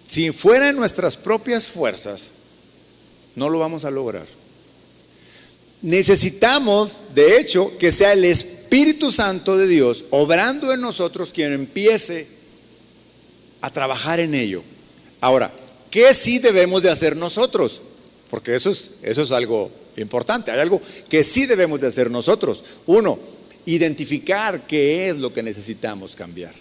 si fueran nuestras propias fuerzas, no lo vamos a lograr. Necesitamos, de hecho, que sea el Espíritu Santo de Dios obrando en nosotros quien empiece a trabajar en ello. Ahora, ¿qué sí debemos de hacer nosotros? Porque eso es algo importante. Hay algo que sí debemos de hacer nosotros. Uno, identificar qué es lo que necesitamos cambiar.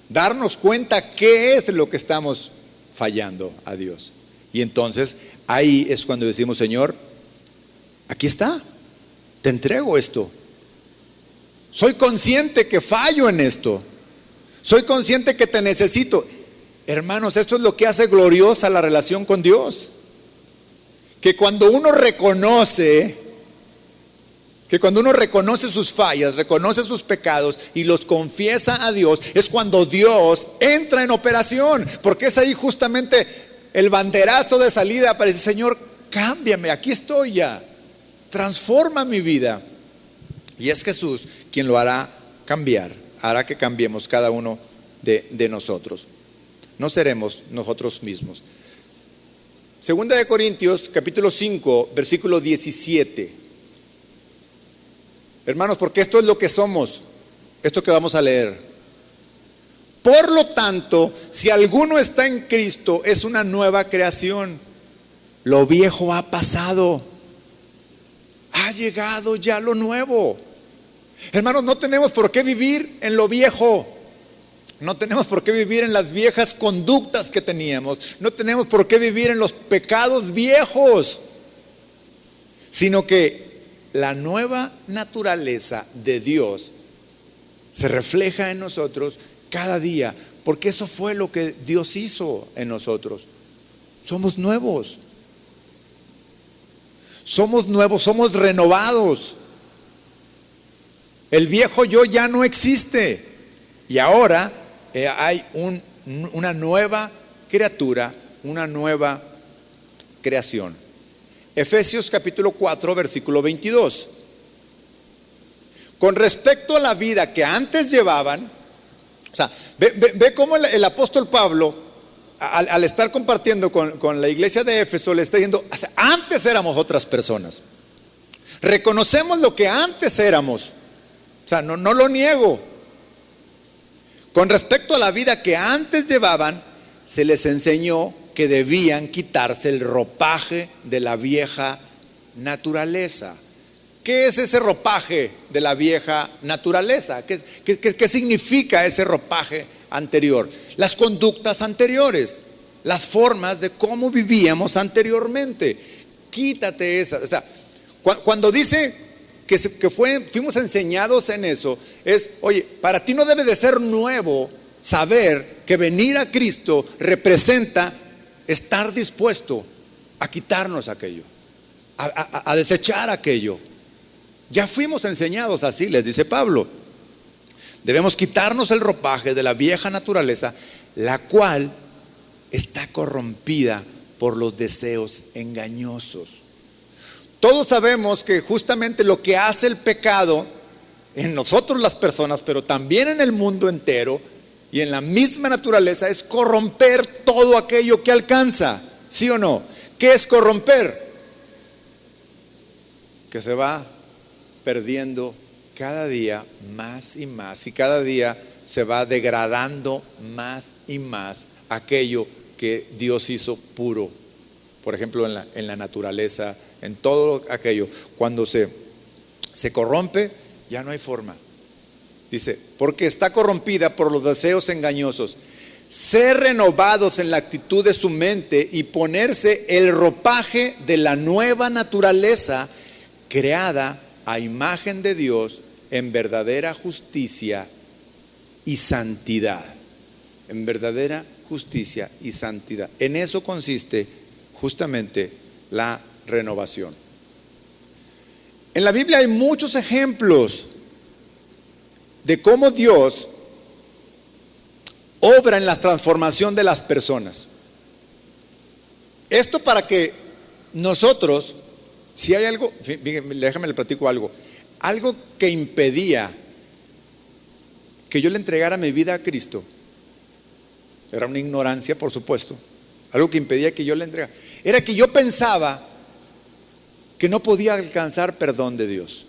Darnos cuenta qué es lo que estamos fallando a Dios. Y entonces ahí es cuando decimos: Señor, aquí está, te entrego esto. Soy consciente que fallo en esto. Soy consciente que te necesito. Hermanos, esto es lo que hace gloriosa la relación con Dios. Que cuando uno reconoce sus fallas, reconoce sus pecados y los confiesa a Dios, es cuando Dios entra en operación. Porque es ahí justamente el banderazo de salida para decir: Señor, cámbiame, aquí estoy ya, transforma mi vida. Y es Jesús quien lo hará cambiar, hará que cambiemos cada uno de nosotros. No seremos nosotros mismos. Segunda de Corintios, capítulo 5, versículo 17. Hermanos, porque esto es lo que somos, esto que vamos a leer. Por lo tanto, si alguno está en Cristo, es una nueva creación. Lo viejo ha pasado, ha llegado ya lo nuevo. Hermanos, no tenemos por qué vivir en lo viejo. No tenemos por qué vivir en las viejas conductas que teníamos. No tenemos por qué vivir en los pecados viejos. Sino que la nueva naturaleza de Dios se refleja en nosotros cada día. Porque eso fue lo que Dios hizo en nosotros. Somos nuevos. Somos nuevos, somos renovados. El viejo yo ya no existe. Y ahora hay una nueva criatura, una nueva creación. Efesios capítulo 4, versículo 22. Con respecto a la vida que antes llevaban, o sea, ve cómo el apóstol Pablo, al estar compartiendo con la iglesia de Éfeso, le está diciendo, antes éramos otras personas. Reconocemos lo que antes éramos. O sea, no lo niego. Con respecto a la vida que antes llevaban, se les enseñó que debían quitarse el ropaje de la vieja naturaleza. ¿Qué es ese ropaje de la vieja naturaleza? ¿Qué significa ese ropaje anterior? Las conductas anteriores, las formas de cómo vivíamos anteriormente. Quítate esa. O sea, cuando dice que fuimos enseñados en eso, es, oye, para ti no debe de ser nuevo saber que venir a Cristo representa estar dispuesto a quitarnos aquello, a desechar aquello. Ya fuimos enseñados así, les dice Pablo. Debemos quitarnos el ropaje de la vieja naturaleza, la cual está corrompida por los deseos engañosos. Todos sabemos que justamente lo que hace el pecado en nosotros las personas, pero también en el mundo entero y en la misma naturaleza, es corromper todo aquello que alcanza. ¿Sí o no? ¿Qué es corromper? Que se va perdiendo cada día más y más, y cada día se va degradando más y más aquello que Dios hizo puro. Por ejemplo, en la naturaleza, en todo aquello. Cuando se corrompe, ya no hay forma. Dice, porque está corrompida por los deseos engañosos. Ser renovados en la actitud de su mente y ponerse el ropaje de la nueva naturaleza creada a imagen de Dios en verdadera justicia y santidad. En verdadera justicia y santidad. En eso consiste justamente la renovación. En la Biblia hay muchos ejemplos de cómo Dios obra en la transformación de las personas. Esto para que nosotros, si hay algo, déjame le platico algo que impedía que yo le entregara mi vida a Cristo, era una ignorancia, por supuesto. Algo que impedía que yo le entregara, era que yo pensaba que no podía alcanzar perdón de Dios.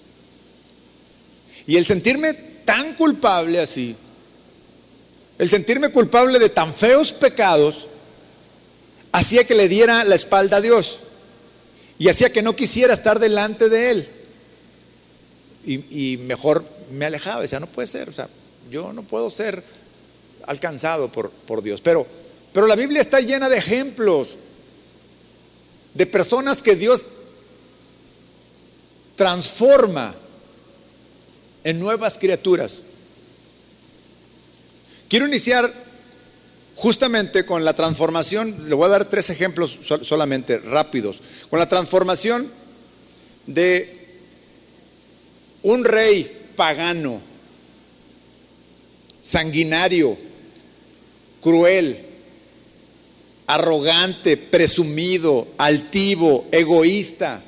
Y el sentirme tan culpable así, el sentirme culpable de tan feos pecados, hacía que le diera la espalda a Dios y hacía que no quisiera estar delante de Él, y mejor me alejaba. Decía, no puede ser, o sea, yo no puedo ser alcanzado por Dios. Pero la Biblia está llena de ejemplos de personas que Dios transforma en nuevas criaturas. Quiero iniciar justamente con la transformación. Le voy a dar 3 ejemplos solamente rápidos. Con la transformación de un rey pagano, sanguinario, cruel, arrogante, presumido, altivo, egoísta.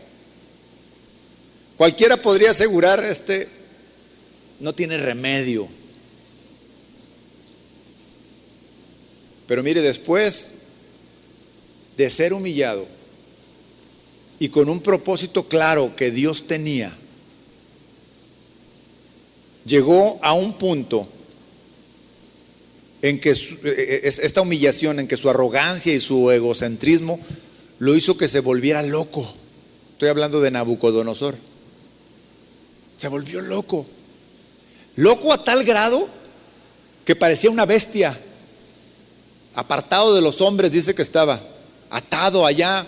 Cualquiera podría asegurar, no tiene remedio. Pero mire, después de ser humillado y con un propósito claro que Dios tenía, llegó a un punto en que esta humillación, en que su arrogancia y su egocentrismo lo hizo que se volviera loco. Estoy hablando de Nabucodonosor. Se volvió loco. Loco a tal grado que parecía una bestia. Apartado de los hombres, dice que estaba atado allá,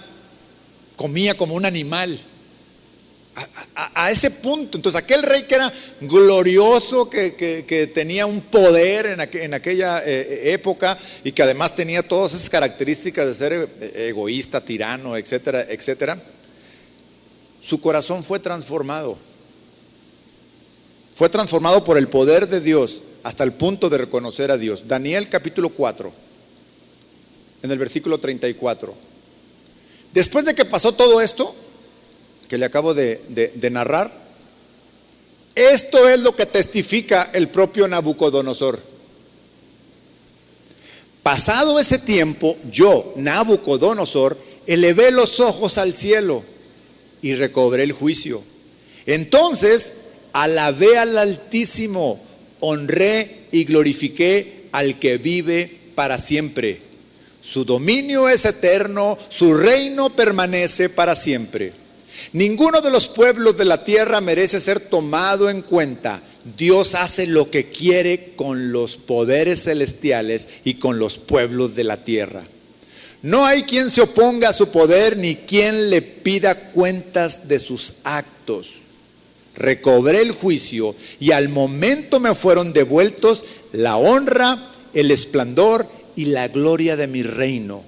comía como un animal. A ese punto. Entonces aquel rey que era glorioso, que tenía un poder en aquella época, y que además tenía todas esas características de ser egoísta, tirano, etcétera, etcétera, su corazón fue transformado. Fue transformado por el poder de Dios hasta el punto de reconocer a Dios. Daniel capítulo 4, en el versículo 34. Después de que pasó todo esto que le acabo de narrar, esto es lo que testifica el propio Nabucodonosor. Pasado ese tiempo, yo, Nabucodonosor, elevé los ojos al cielo y recobré el juicio. Entonces alabé al Altísimo, honré y glorifiqué al que vive para siempre. Su dominio es eterno, su reino permanece para siempre. Ninguno de los pueblos de la tierra merece ser tomado en cuenta. Dios hace lo que quiere con los poderes celestiales y con los pueblos de la tierra. No hay quien se oponga a su poder ni quien le pida cuentas de sus actos. Recobré el juicio y al momento me fueron devueltos la honra, el esplendor y la gloria de mi reino.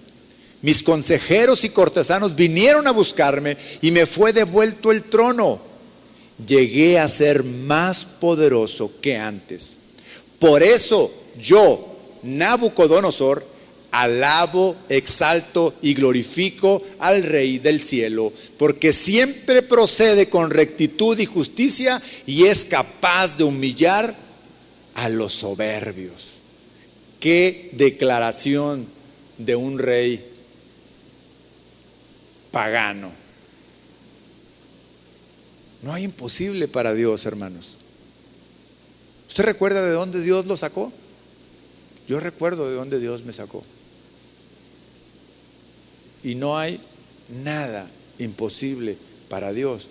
Mis consejeros y cortesanos vinieron a buscarme y me fue devuelto el trono. Llegué a ser más poderoso que antes. Por eso yo, Nabucodonosor, alabo, exalto y glorifico al Rey del cielo, porque siempre procede con rectitud y justicia y es capaz de humillar a los soberbios. Qué declaración de un rey pagano. No hay imposible para Dios, hermanos. ¿Usted recuerda de dónde Dios lo sacó? Yo recuerdo de dónde Dios me sacó. Y no hay nada imposible para Dios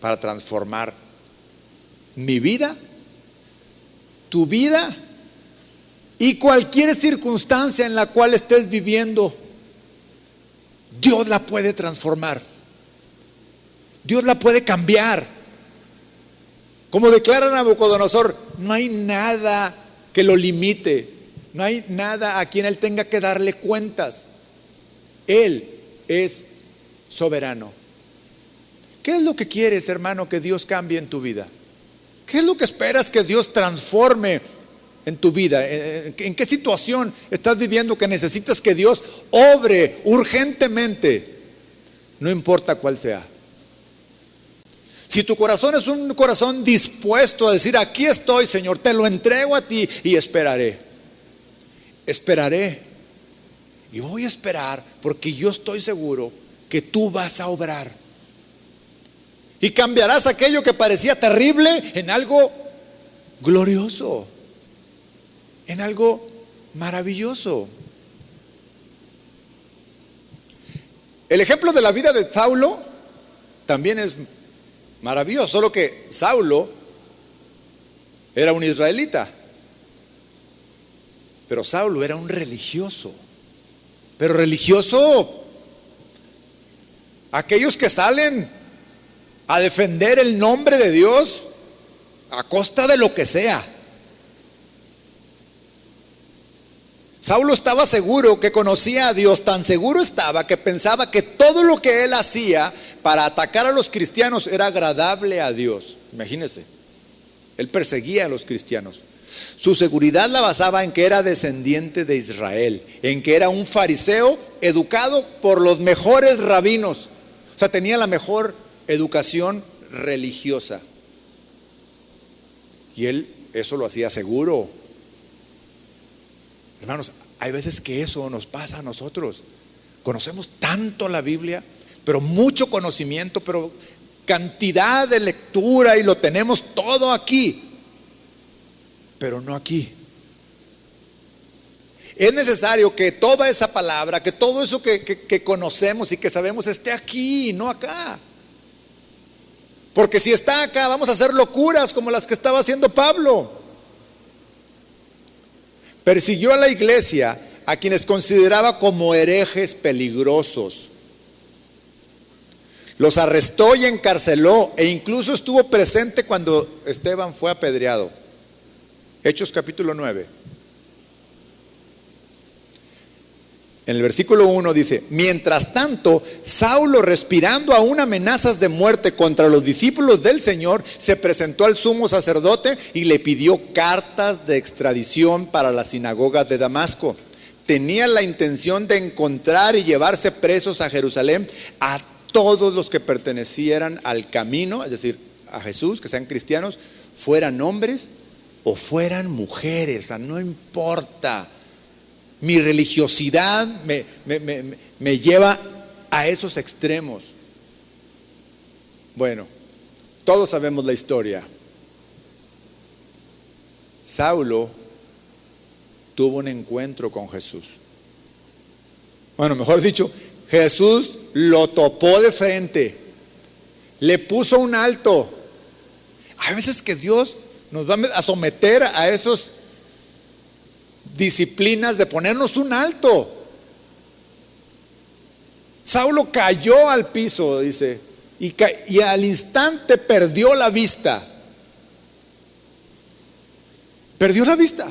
para transformar mi vida, tu vida y cualquier circunstancia en la cual estés viviendo. Dios la puede transformar. Dios la puede cambiar. Como declara Nabucodonosor, no hay nada que lo limite. No hay nada a quien Él tenga que darle cuentas. Él es soberano. ¿Qué es lo que quieres, hermano, que Dios cambie en tu vida? ¿Qué es lo que esperas que Dios transforme en tu vida? ¿En qué situación estás viviendo que necesitas que Dios obre urgentemente? No importa cuál sea. Si tu corazón es un corazón dispuesto a decir, aquí estoy, Señor, te lo entrego a ti y esperaré. Esperaré. Y voy a esperar porque yo estoy seguro que tú vas a obrar. Y cambiarás aquello que parecía terrible en algo glorioso, en algo maravilloso. El ejemplo de la vida de Saulo también es maravilloso, solo que Saulo era un israelita, pero Saulo era un religioso. Pero religioso, aquellos que salen a defender el nombre de Dios a costa de lo que sea. Saulo estaba seguro que conocía a Dios, tan seguro estaba que pensaba que todo lo que él hacía para atacar a los cristianos era agradable a Dios. Imagínense, él perseguía a los cristianos. Su seguridad la basaba en que era descendiente de Israel, en que era un fariseo educado por los mejores rabinos. O sea, tenía la mejor educación religiosa. Y él eso lo hacía seguro. Hermanos, hay veces que eso nos pasa a nosotros. Conocemos tanto la Biblia, pero mucho conocimiento, pero cantidad de lectura y lo tenemos todo aquí, pero no aquí. Es necesario que toda esa palabra, que todo eso que conocemos y que sabemos esté aquí, no acá. Porque si está acá, vamos a hacer locuras como las que estaba haciendo Pablo. Persiguió a la iglesia, a quienes consideraba como herejes peligrosos. Los arrestó y encarceló, e incluso estuvo presente cuando Esteban fue apedreado. Hechos capítulo 9. En el versículo 1 dice: mientras tanto, Saulo, respirando aún amenazas de muerte contra los discípulos del Señor, se presentó al sumo sacerdote y le pidió cartas de extradición para la sinagoga de Damasco. Tenía la intención de encontrar y llevarse presos a Jerusalén a todos los que pertenecieran al camino, es decir, a Jesús, que sean cristianos, fueran hombres o fueran mujeres, o sea, no importa. Mi religiosidad me lleva a esos extremos. Bueno, todos sabemos la historia. Saulo tuvo un encuentro con Jesús. Bueno, mejor dicho, Jesús lo topó de frente, le puso un alto. Hay veces que Dios nos va a someter a esos disciplinas de ponernos un alto. Saulo cayó al piso, dice, y al instante perdió la vista. Perdió la vista.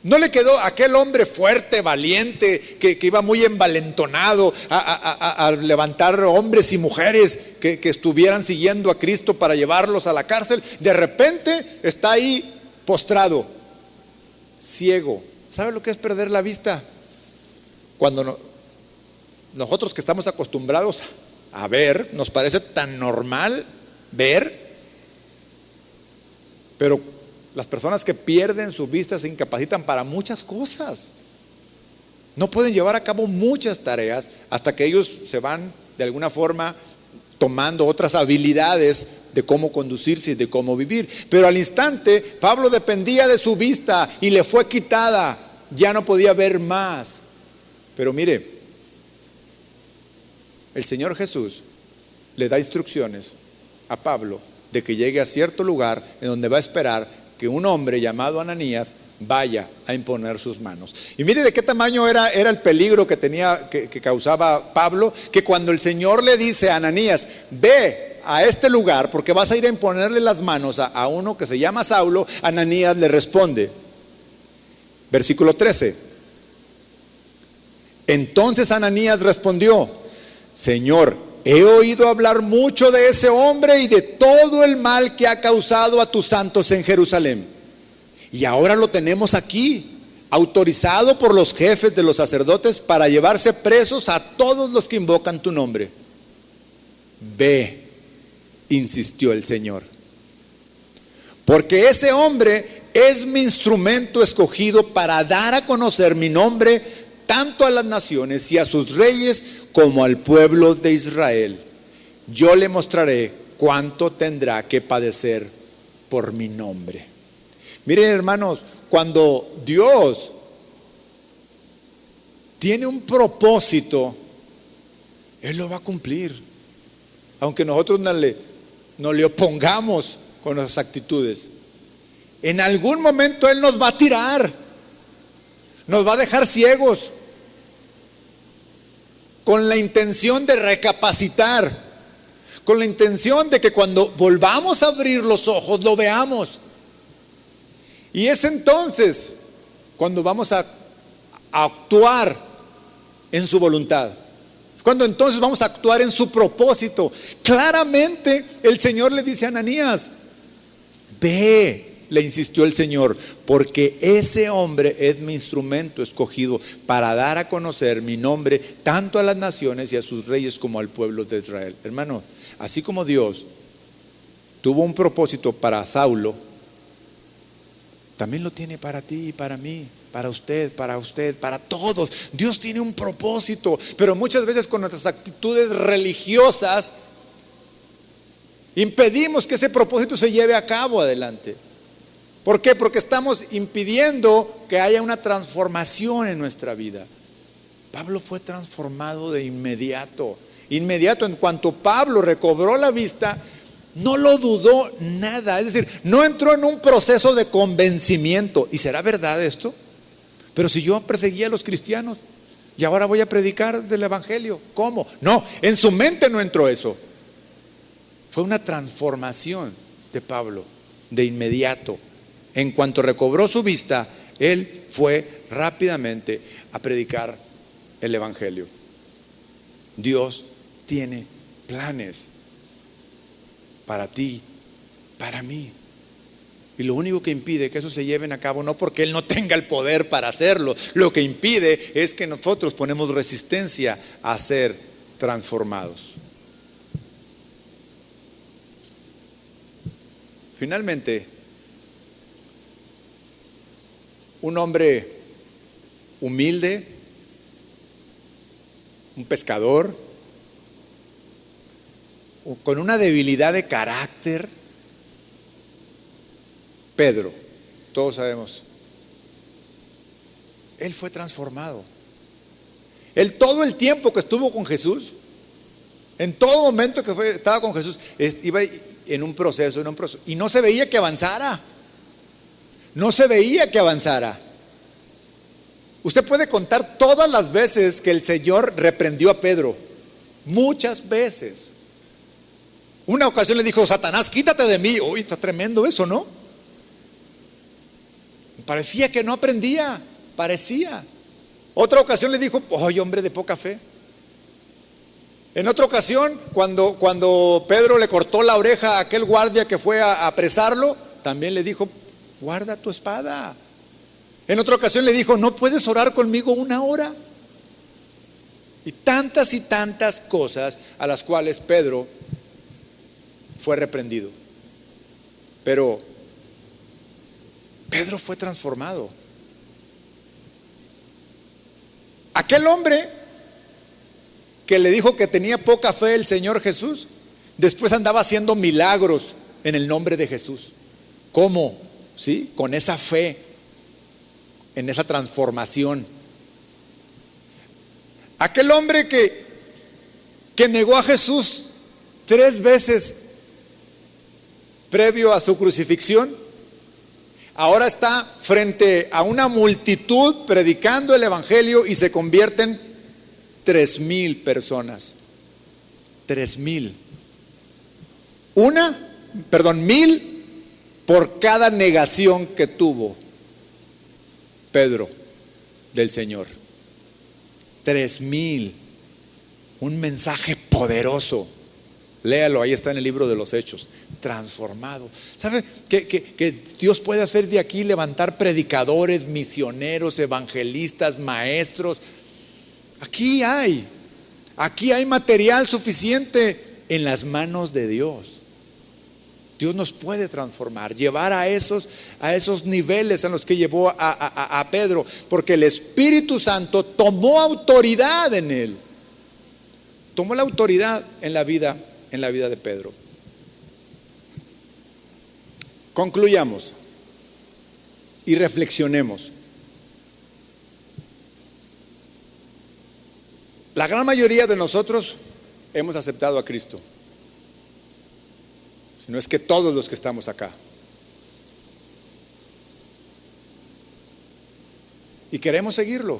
No le quedó aquel hombre fuerte, valiente, que iba muy envalentonado a levantar hombres y mujeres que estuvieran siguiendo a Cristo para llevarlos a la cárcel. De repente está ahí postrado, ciego. ¿Sabe lo que es perder la vista? Cuando nosotros que estamos acostumbrados a ver, nos parece tan normal ver, pero las personas que pierden su vista se incapacitan para muchas cosas. No pueden llevar a cabo muchas tareas hasta que ellos se van de alguna forma tomando otras habilidades de cómo conducirse y de cómo vivir. Pero al instante Pablo dependía de su vista y le fue quitada, ya no podía ver más. Pero mire, el Señor Jesús le da instrucciones a Pablo de que llegue a cierto lugar en donde va a esperar que un hombre llamado Ananías vaya a imponer sus manos. Y mire de qué tamaño era el peligro que causaba Pablo, que cuando el Señor le dice a Ananías: ve a este lugar porque vas a ir a imponerle las manos a uno que se llama Saulo, Ananías le responde, versículo 13: entonces Ananías respondió: Señor, he oído hablar mucho de ese hombre y de todo el mal que ha causado a tus santos en Jerusalén. Y ahora lo tenemos aquí, autorizado por los jefes de los sacerdotes para llevarse presos a todos los que invocan tu nombre. Ve, insistió el Señor, porque ese hombre es mi instrumento escogido para dar a conocer mi nombre tanto a las naciones y a sus reyes como al pueblo de Israel. Yo le mostraré cuánto tendrá que padecer por mi nombre. Miren, hermanos, cuando Dios tiene un propósito, Él lo va a cumplir, aunque nosotros no le opongamos con nuestras actitudes. En algún momento Él nos va a tirar, nos va a dejar ciegos, con la intención de recapacitar, con la intención de que cuando volvamos a abrir los ojos lo veamos. Y es entonces cuando vamos a actuar en su voluntad, cuando entonces vamos a actuar en su propósito. Claramente el Señor le dice a Ananías: ve, le insistió el Señor, porque ese hombre es mi instrumento escogido para dar a conocer mi nombre tanto a las naciones y a sus reyes como al pueblo de Israel. Hermano, así como Dios tuvo un propósito para Saulo, también lo tiene para ti y para mí, para usted, para todos. Dios tiene un propósito, pero muchas veces con nuestras actitudes religiosas impedimos que ese propósito se lleve a cabo adelante. ¿Por qué? Porque estamos impidiendo que haya una transformación en nuestra vida. Pablo fue transformado de inmediato. En cuanto Pablo recobró la vista, no lo dudó nada. Es decir, no entró en un proceso de convencimiento. ¿Y será verdad esto? Pero si yo perseguía a los cristianos y ahora voy a predicar del evangelio, ¿cómo? No, en su mente no entró eso. Fue una transformación de Pablo de inmediato. En cuanto recobró su vista, él fue rápidamente a predicar el Evangelio. Dios tiene planes para ti, para mí. Y lo único que impide que eso se lleven a cabo, no porque Él no tenga el poder para hacerlo, lo que impide es que nosotros ponemos resistencia a ser transformados. Finalmente, un hombre humilde, un pescador, con una debilidad de carácter, Pedro, todos sabemos, él fue transformado. Él todo el tiempo que estuvo con Jesús, en todo momento que estaba con Jesús, iba en un proceso, y no se veía que avanzara. No se veía que avanzara. Usted puede contar todas las veces que el Señor reprendió a Pedro. Muchas veces. Una ocasión le dijo: Satanás, quítate de mí. Uy, está tremendo eso, ¿no? Parecía que no aprendía. Parecía. Otra ocasión le dijo: oye, hombre de poca fe. En otra ocasión, cuando Pedro le cortó la oreja a aquel guardia que fue a apresarlo, también le dijo: guarda tu espada. En otra ocasión le dijo: ¿no puedes orar conmigo 1 hora? Y tantas cosas a las cuales Pedro fue reprendido. Pero Pedro fue transformado. Aquel hombre que le dijo que tenía poca fe el Señor Jesús, después andaba haciendo milagros en el nombre de Jesús. ¿Cómo? ¿Sí? Con esa fe, en esa transformación. Aquel hombre que negó a Jesús 3 veces previo a su crucifixión, ahora está frente a una multitud predicando el Evangelio y se convierten 3,000 personas. 3,000. 1,000 por cada negación que tuvo Pedro del Señor. 3,000. Un mensaje poderoso. Léalo, ahí está en el libro de los Hechos. Transformado. ¿Sabe que Dios puede hacer de aquí levantar predicadores, misioneros, evangelistas, maestros? Aquí hay material suficiente en las manos de Dios. Dios nos puede transformar, llevar a esos niveles en los que llevó a Pedro, porque el Espíritu Santo tomó autoridad en él. Tomó la autoridad en la vida de Pedro. Concluyamos y reflexionemos. La gran mayoría de nosotros hemos aceptado a Cristo. Si no es que todos los que estamos acá. Y queremos seguirlo.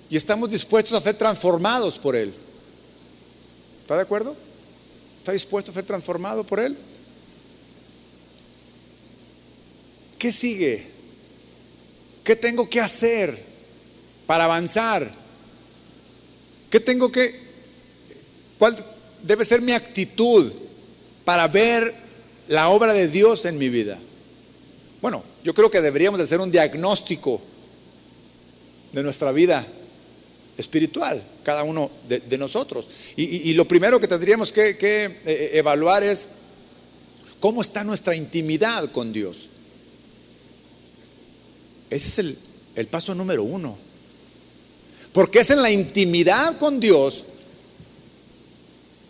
Y estamos dispuestos a ser transformados por Él. ¿Está de acuerdo? ¿Está dispuesto a ser transformado por Él? ¿Qué sigue? ¿Qué tengo que hacer para avanzar? ¿Cuál debe ser mi actitud para ver la obra de Dios en mi vida? Bueno, yo creo que deberíamos de hacer un diagnóstico de nuestra vida espiritual, cada uno de nosotros. Y lo primero que tendríamos que evaluar es cómo está nuestra intimidad con Dios. Ese es el paso número 1. Porque es en la intimidad con Dios,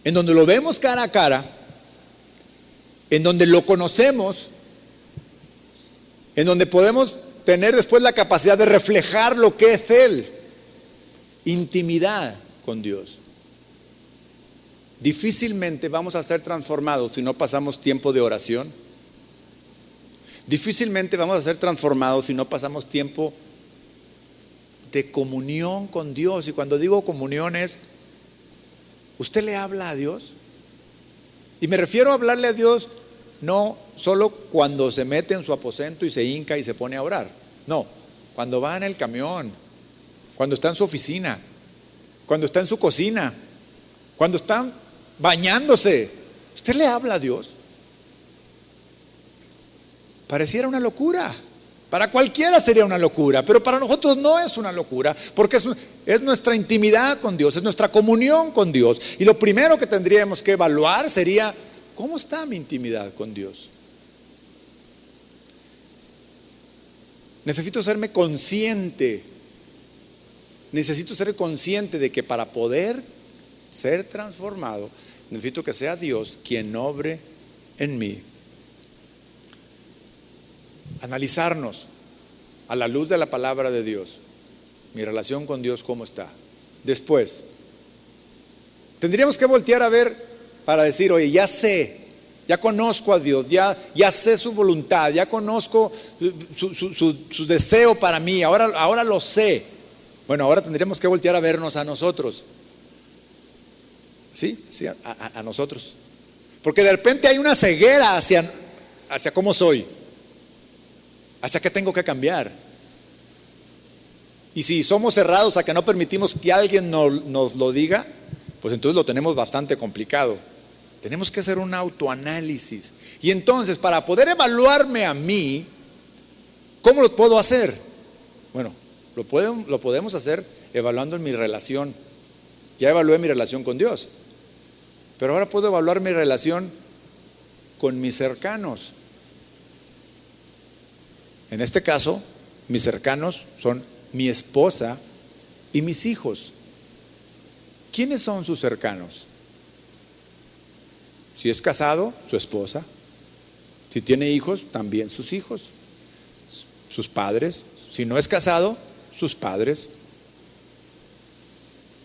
en donde lo vemos cara a cara, en donde lo conocemos, en donde podemos tener después la capacidad de reflejar lo que es Él. Intimidad con Dios. Difícilmente vamos a ser transformados si no pasamos tiempo de oración. Difícilmente vamos a ser transformados si no pasamos tiempo de comunión con Dios. Y cuando digo comunión es, ¿usted le habla a Dios? Y me refiero a hablarle a Dios no solo cuando se mete en su aposento y se hinca y se pone a orar. No, cuando va en el camión, cuando está en su oficina, cuando está en su cocina, cuando está bañándose. ¿Usted le habla a Dios? Pareciera una locura. Para cualquiera sería una locura, pero para nosotros no es una locura, porque es nuestra intimidad con Dios, es nuestra comunión con Dios. Y lo primero que tendríamos que evaluar sería: ¿cómo está mi intimidad con Dios? Necesito ser consciente de que para poder ser transformado, necesito que sea Dios quien obre en mí. Analizarnos a la luz de la palabra de Dios. Mi relación con Dios, ¿cómo está? Después, tendríamos que voltear a ver para decir: oye, ya sé, ya conozco a Dios, ya sé su voluntad, ya conozco su deseo para mí, ahora lo sé. Bueno, ahora tendríamos que voltear a vernos a nosotros. Sí, a nosotros. Porque de repente hay una ceguera hacia cómo soy, hacia qué tengo que cambiar. Y si somos cerrados a que no permitimos que alguien nos lo diga, pues entonces lo tenemos bastante complicado. Tenemos que hacer un autoanálisis. Y entonces, para poder evaluarme a mí, ¿cómo lo puedo hacer? Bueno, lo podemos hacer evaluando en mi relación. Ya evalué mi relación con Dios, pero ahora puedo evaluar mi relación con mis cercanos. En este caso, mis cercanos son mi esposa y mis hijos. ¿Quiénes son sus cercanos? Si es casado, su esposa. Si tiene hijos, también sus hijos. Sus padres. Si no es casado, sus padres.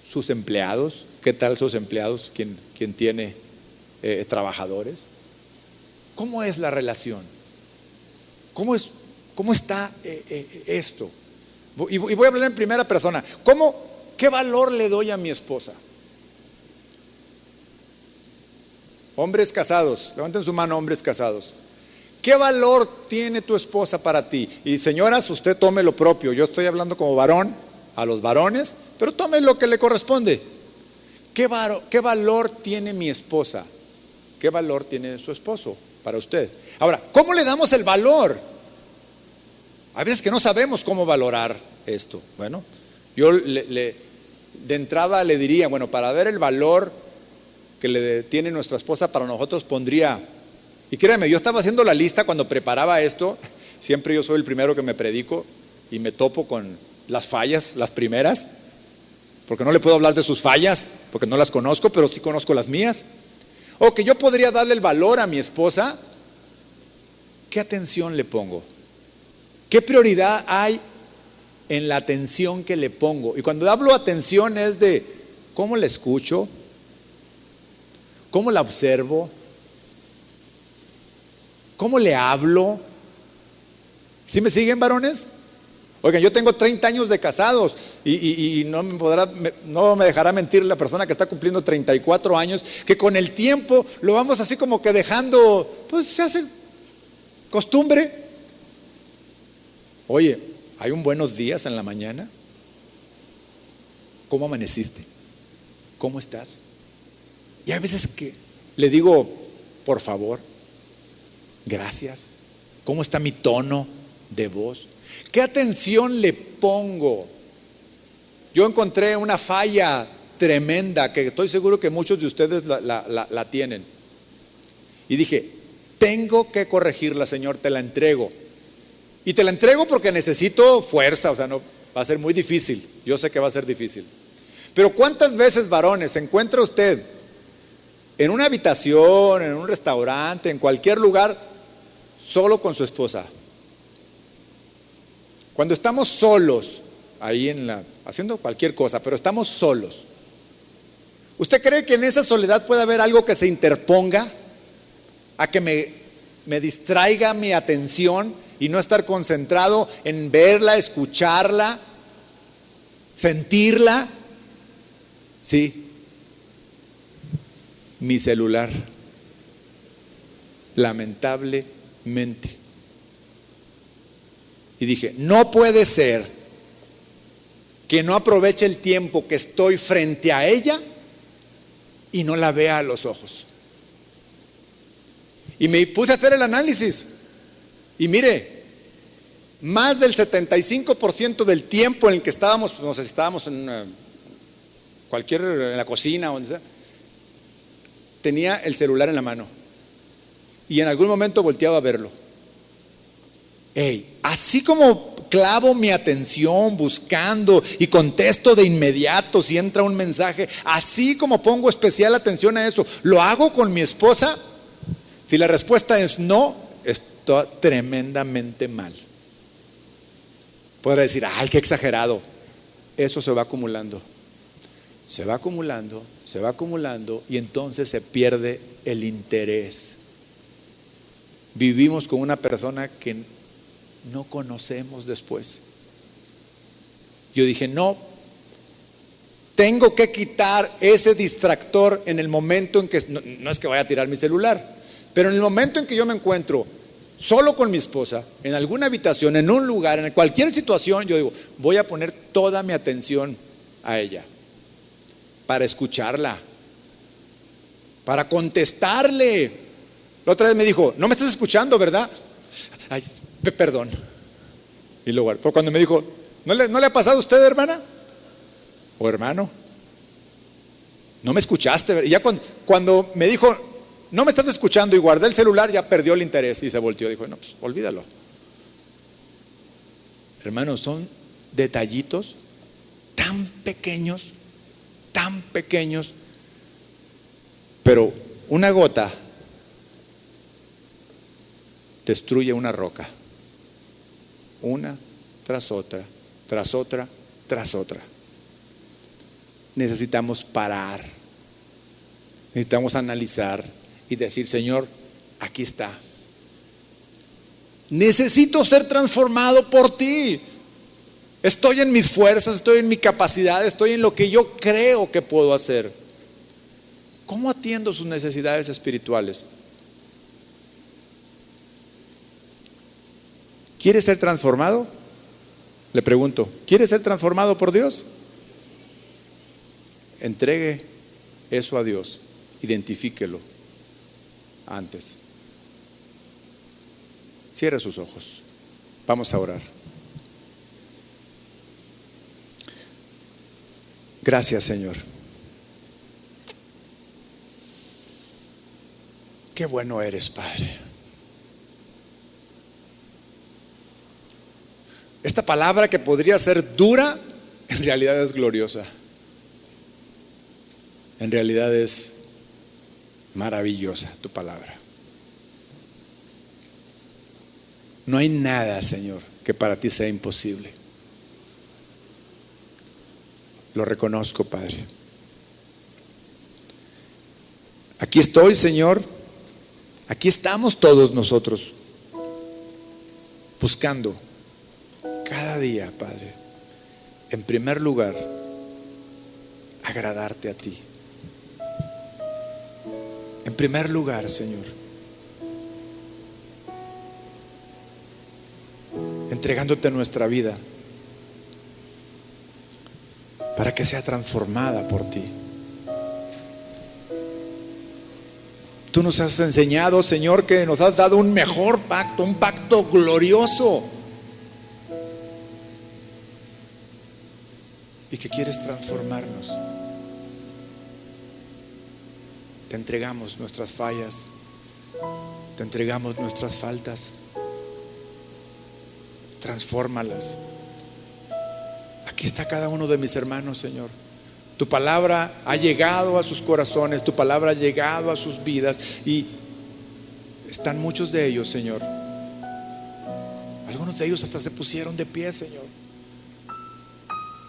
Sus empleados. ¿Qué tal sus empleados? ¿Quién tiene trabajadores? ¿Cómo es la relación? ¿Cómo está esto? Y voy a hablar en primera persona. ¿Qué valor le doy a mi esposa? Hombres casados, levanten su mano, hombres casados. ¿Qué valor tiene tu esposa para ti? Y señoras, usted tome lo propio. Yo estoy hablando como varón a los varones, pero tome lo que le corresponde. ¿Qué valor tiene mi esposa? ¿Qué valor tiene su esposo para usted? Ahora, ¿cómo le damos el valor? A veces que no sabemos cómo valorar esto. Bueno, yo de entrada le diría, bueno, para ver el valor que le tiene nuestra esposa para nosotros, pondría, y créeme, yo estaba haciendo la lista cuando preparaba esto. Siempre yo soy el primero que me predico y me topo con las fallas, las primeras, porque no le puedo hablar de sus fallas, porque no las conozco, pero sí conozco las mías. O que yo podría darle el valor a mi esposa. ¿Qué atención le pongo? ¿Qué prioridad hay en la atención que le pongo? Y cuando hablo atención es de cómo la escucho, cómo la observo, cómo le hablo. ¿Sí me siguen, varones? Oigan, yo tengo 30 años de casados y no me dejará mentir la persona que está cumpliendo 34 años, que con el tiempo lo vamos así como que dejando, pues se hace costumbre. Oye, ¿hay un buenos días en la mañana? ¿Cómo amaneciste? ¿Cómo estás? Y hay veces que le digo, por favor, gracias. ¿Cómo está mi tono de voz? ¿Qué atención le pongo? Yo encontré una falla tremenda que estoy seguro que muchos de ustedes la tienen. Y dije, tengo que corregirla, Señor, te la entrego. Y te la entrego porque necesito fuerza, o sea, no va a ser muy difícil. Yo sé que va a ser difícil. Pero ¿cuántas veces, varones, se encuentra usted en una habitación, en un restaurante, en cualquier lugar, solo con su esposa? Cuando estamos solos, ahí haciendo cualquier cosa, pero estamos solos, ¿usted cree que en esa soledad puede haber algo que se interponga a que me distraiga mi atención y no estar concentrado en verla, escucharla, sentirla? Sí, mi celular, lamentablemente. Y dije, no puede ser que no aproveche el tiempo que estoy frente a ella y no la vea a los ojos. Y me puse a hacer el análisis. Y mire, más del 75% del tiempo en el que estábamos, no sé si estábamos en en la cocina o donde sea, tenía el celular en la mano. Y en algún momento volteaba a verlo. Así como clavo mi atención buscando y contesto de inmediato si entra un mensaje, así como pongo especial atención a eso, ¿lo hago con mi esposa? Si la respuesta es no, estoy tremendamente mal. Podrá decir, ay, qué exagerado. Eso se va acumulando. Se va acumulando, se va acumulando y entonces se pierde el interés. Vivimos con una persona que no conocemos después. Yo dije, no, tengo que quitar ese distractor en el momento en que, no es que vaya a tirar mi celular, pero en el momento en que yo me encuentro solo con mi esposa, en alguna habitación, en un lugar, en cualquier situación, yo digo, voy a poner toda mi atención a ella, para escucharla, para contestarle. La otra vez me dijo, no me estás escuchando, ¿verdad? Ay, perdón. Y luego, pero cuando me dijo, ¿no le ha pasado a usted, hermana? ¿O hermano? No me escuchaste, ¿verdad? Y ya cuando me dijo, no me estás escuchando, y guardé el celular, ya perdió el interés y se volteó. Dijo, no, pues olvídalo. Hermanos, son detallitos tan pequeños, pero una gota destruye una roca, una tras otra, tras otra, tras otra. Necesitamos parar, necesitamos analizar y decir, Señor, aquí está. Necesito ser transformado por ti. Estoy en mis fuerzas, estoy en mi capacidad, estoy en lo que yo creo que puedo hacer. ¿Cómo atiendo sus necesidades espirituales? ¿Quiere ser transformado? Le pregunto, ¿quiere ser transformado por Dios? Entregue eso a Dios, identifíquelo antes. Cierre sus ojos. Vamos a orar. Gracias, Señor. Qué bueno eres, Padre. Esta palabra que podría ser dura, en realidad es gloriosa. En realidad es maravillosa tu palabra. No hay nada, Señor, que para ti sea imposible. Lo reconozco, Padre. Aquí estoy, Señor. Aquí estamos todos nosotros buscando cada día, Padre, en primer lugar, agradarte a ti. En primer lugar, Señor, entregándote nuestra vida para que sea transformada por ti. Tú nos has enseñado, Señor, que nos has dado un mejor pacto, un pacto glorioso, y que quieres transformarnos. Te entregamos nuestras fallas, te entregamos nuestras faltas. Transfórmalas. Aquí está cada uno de mis hermanos, Señor. Tu palabra ha llegado a sus corazones, tu palabra ha llegado a sus vidas, y están muchos de ellos, Señor. Algunos de ellos hasta se pusieron de pie, Señor.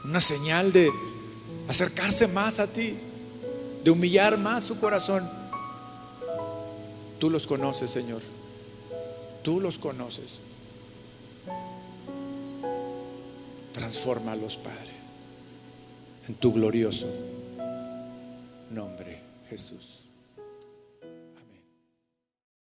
Una señal de acercarse más a ti, de humillar más su corazón. Tú los conoces, Señor. Tú los conoces. Transfórmalos, Padre, en tu glorioso nombre, Jesús.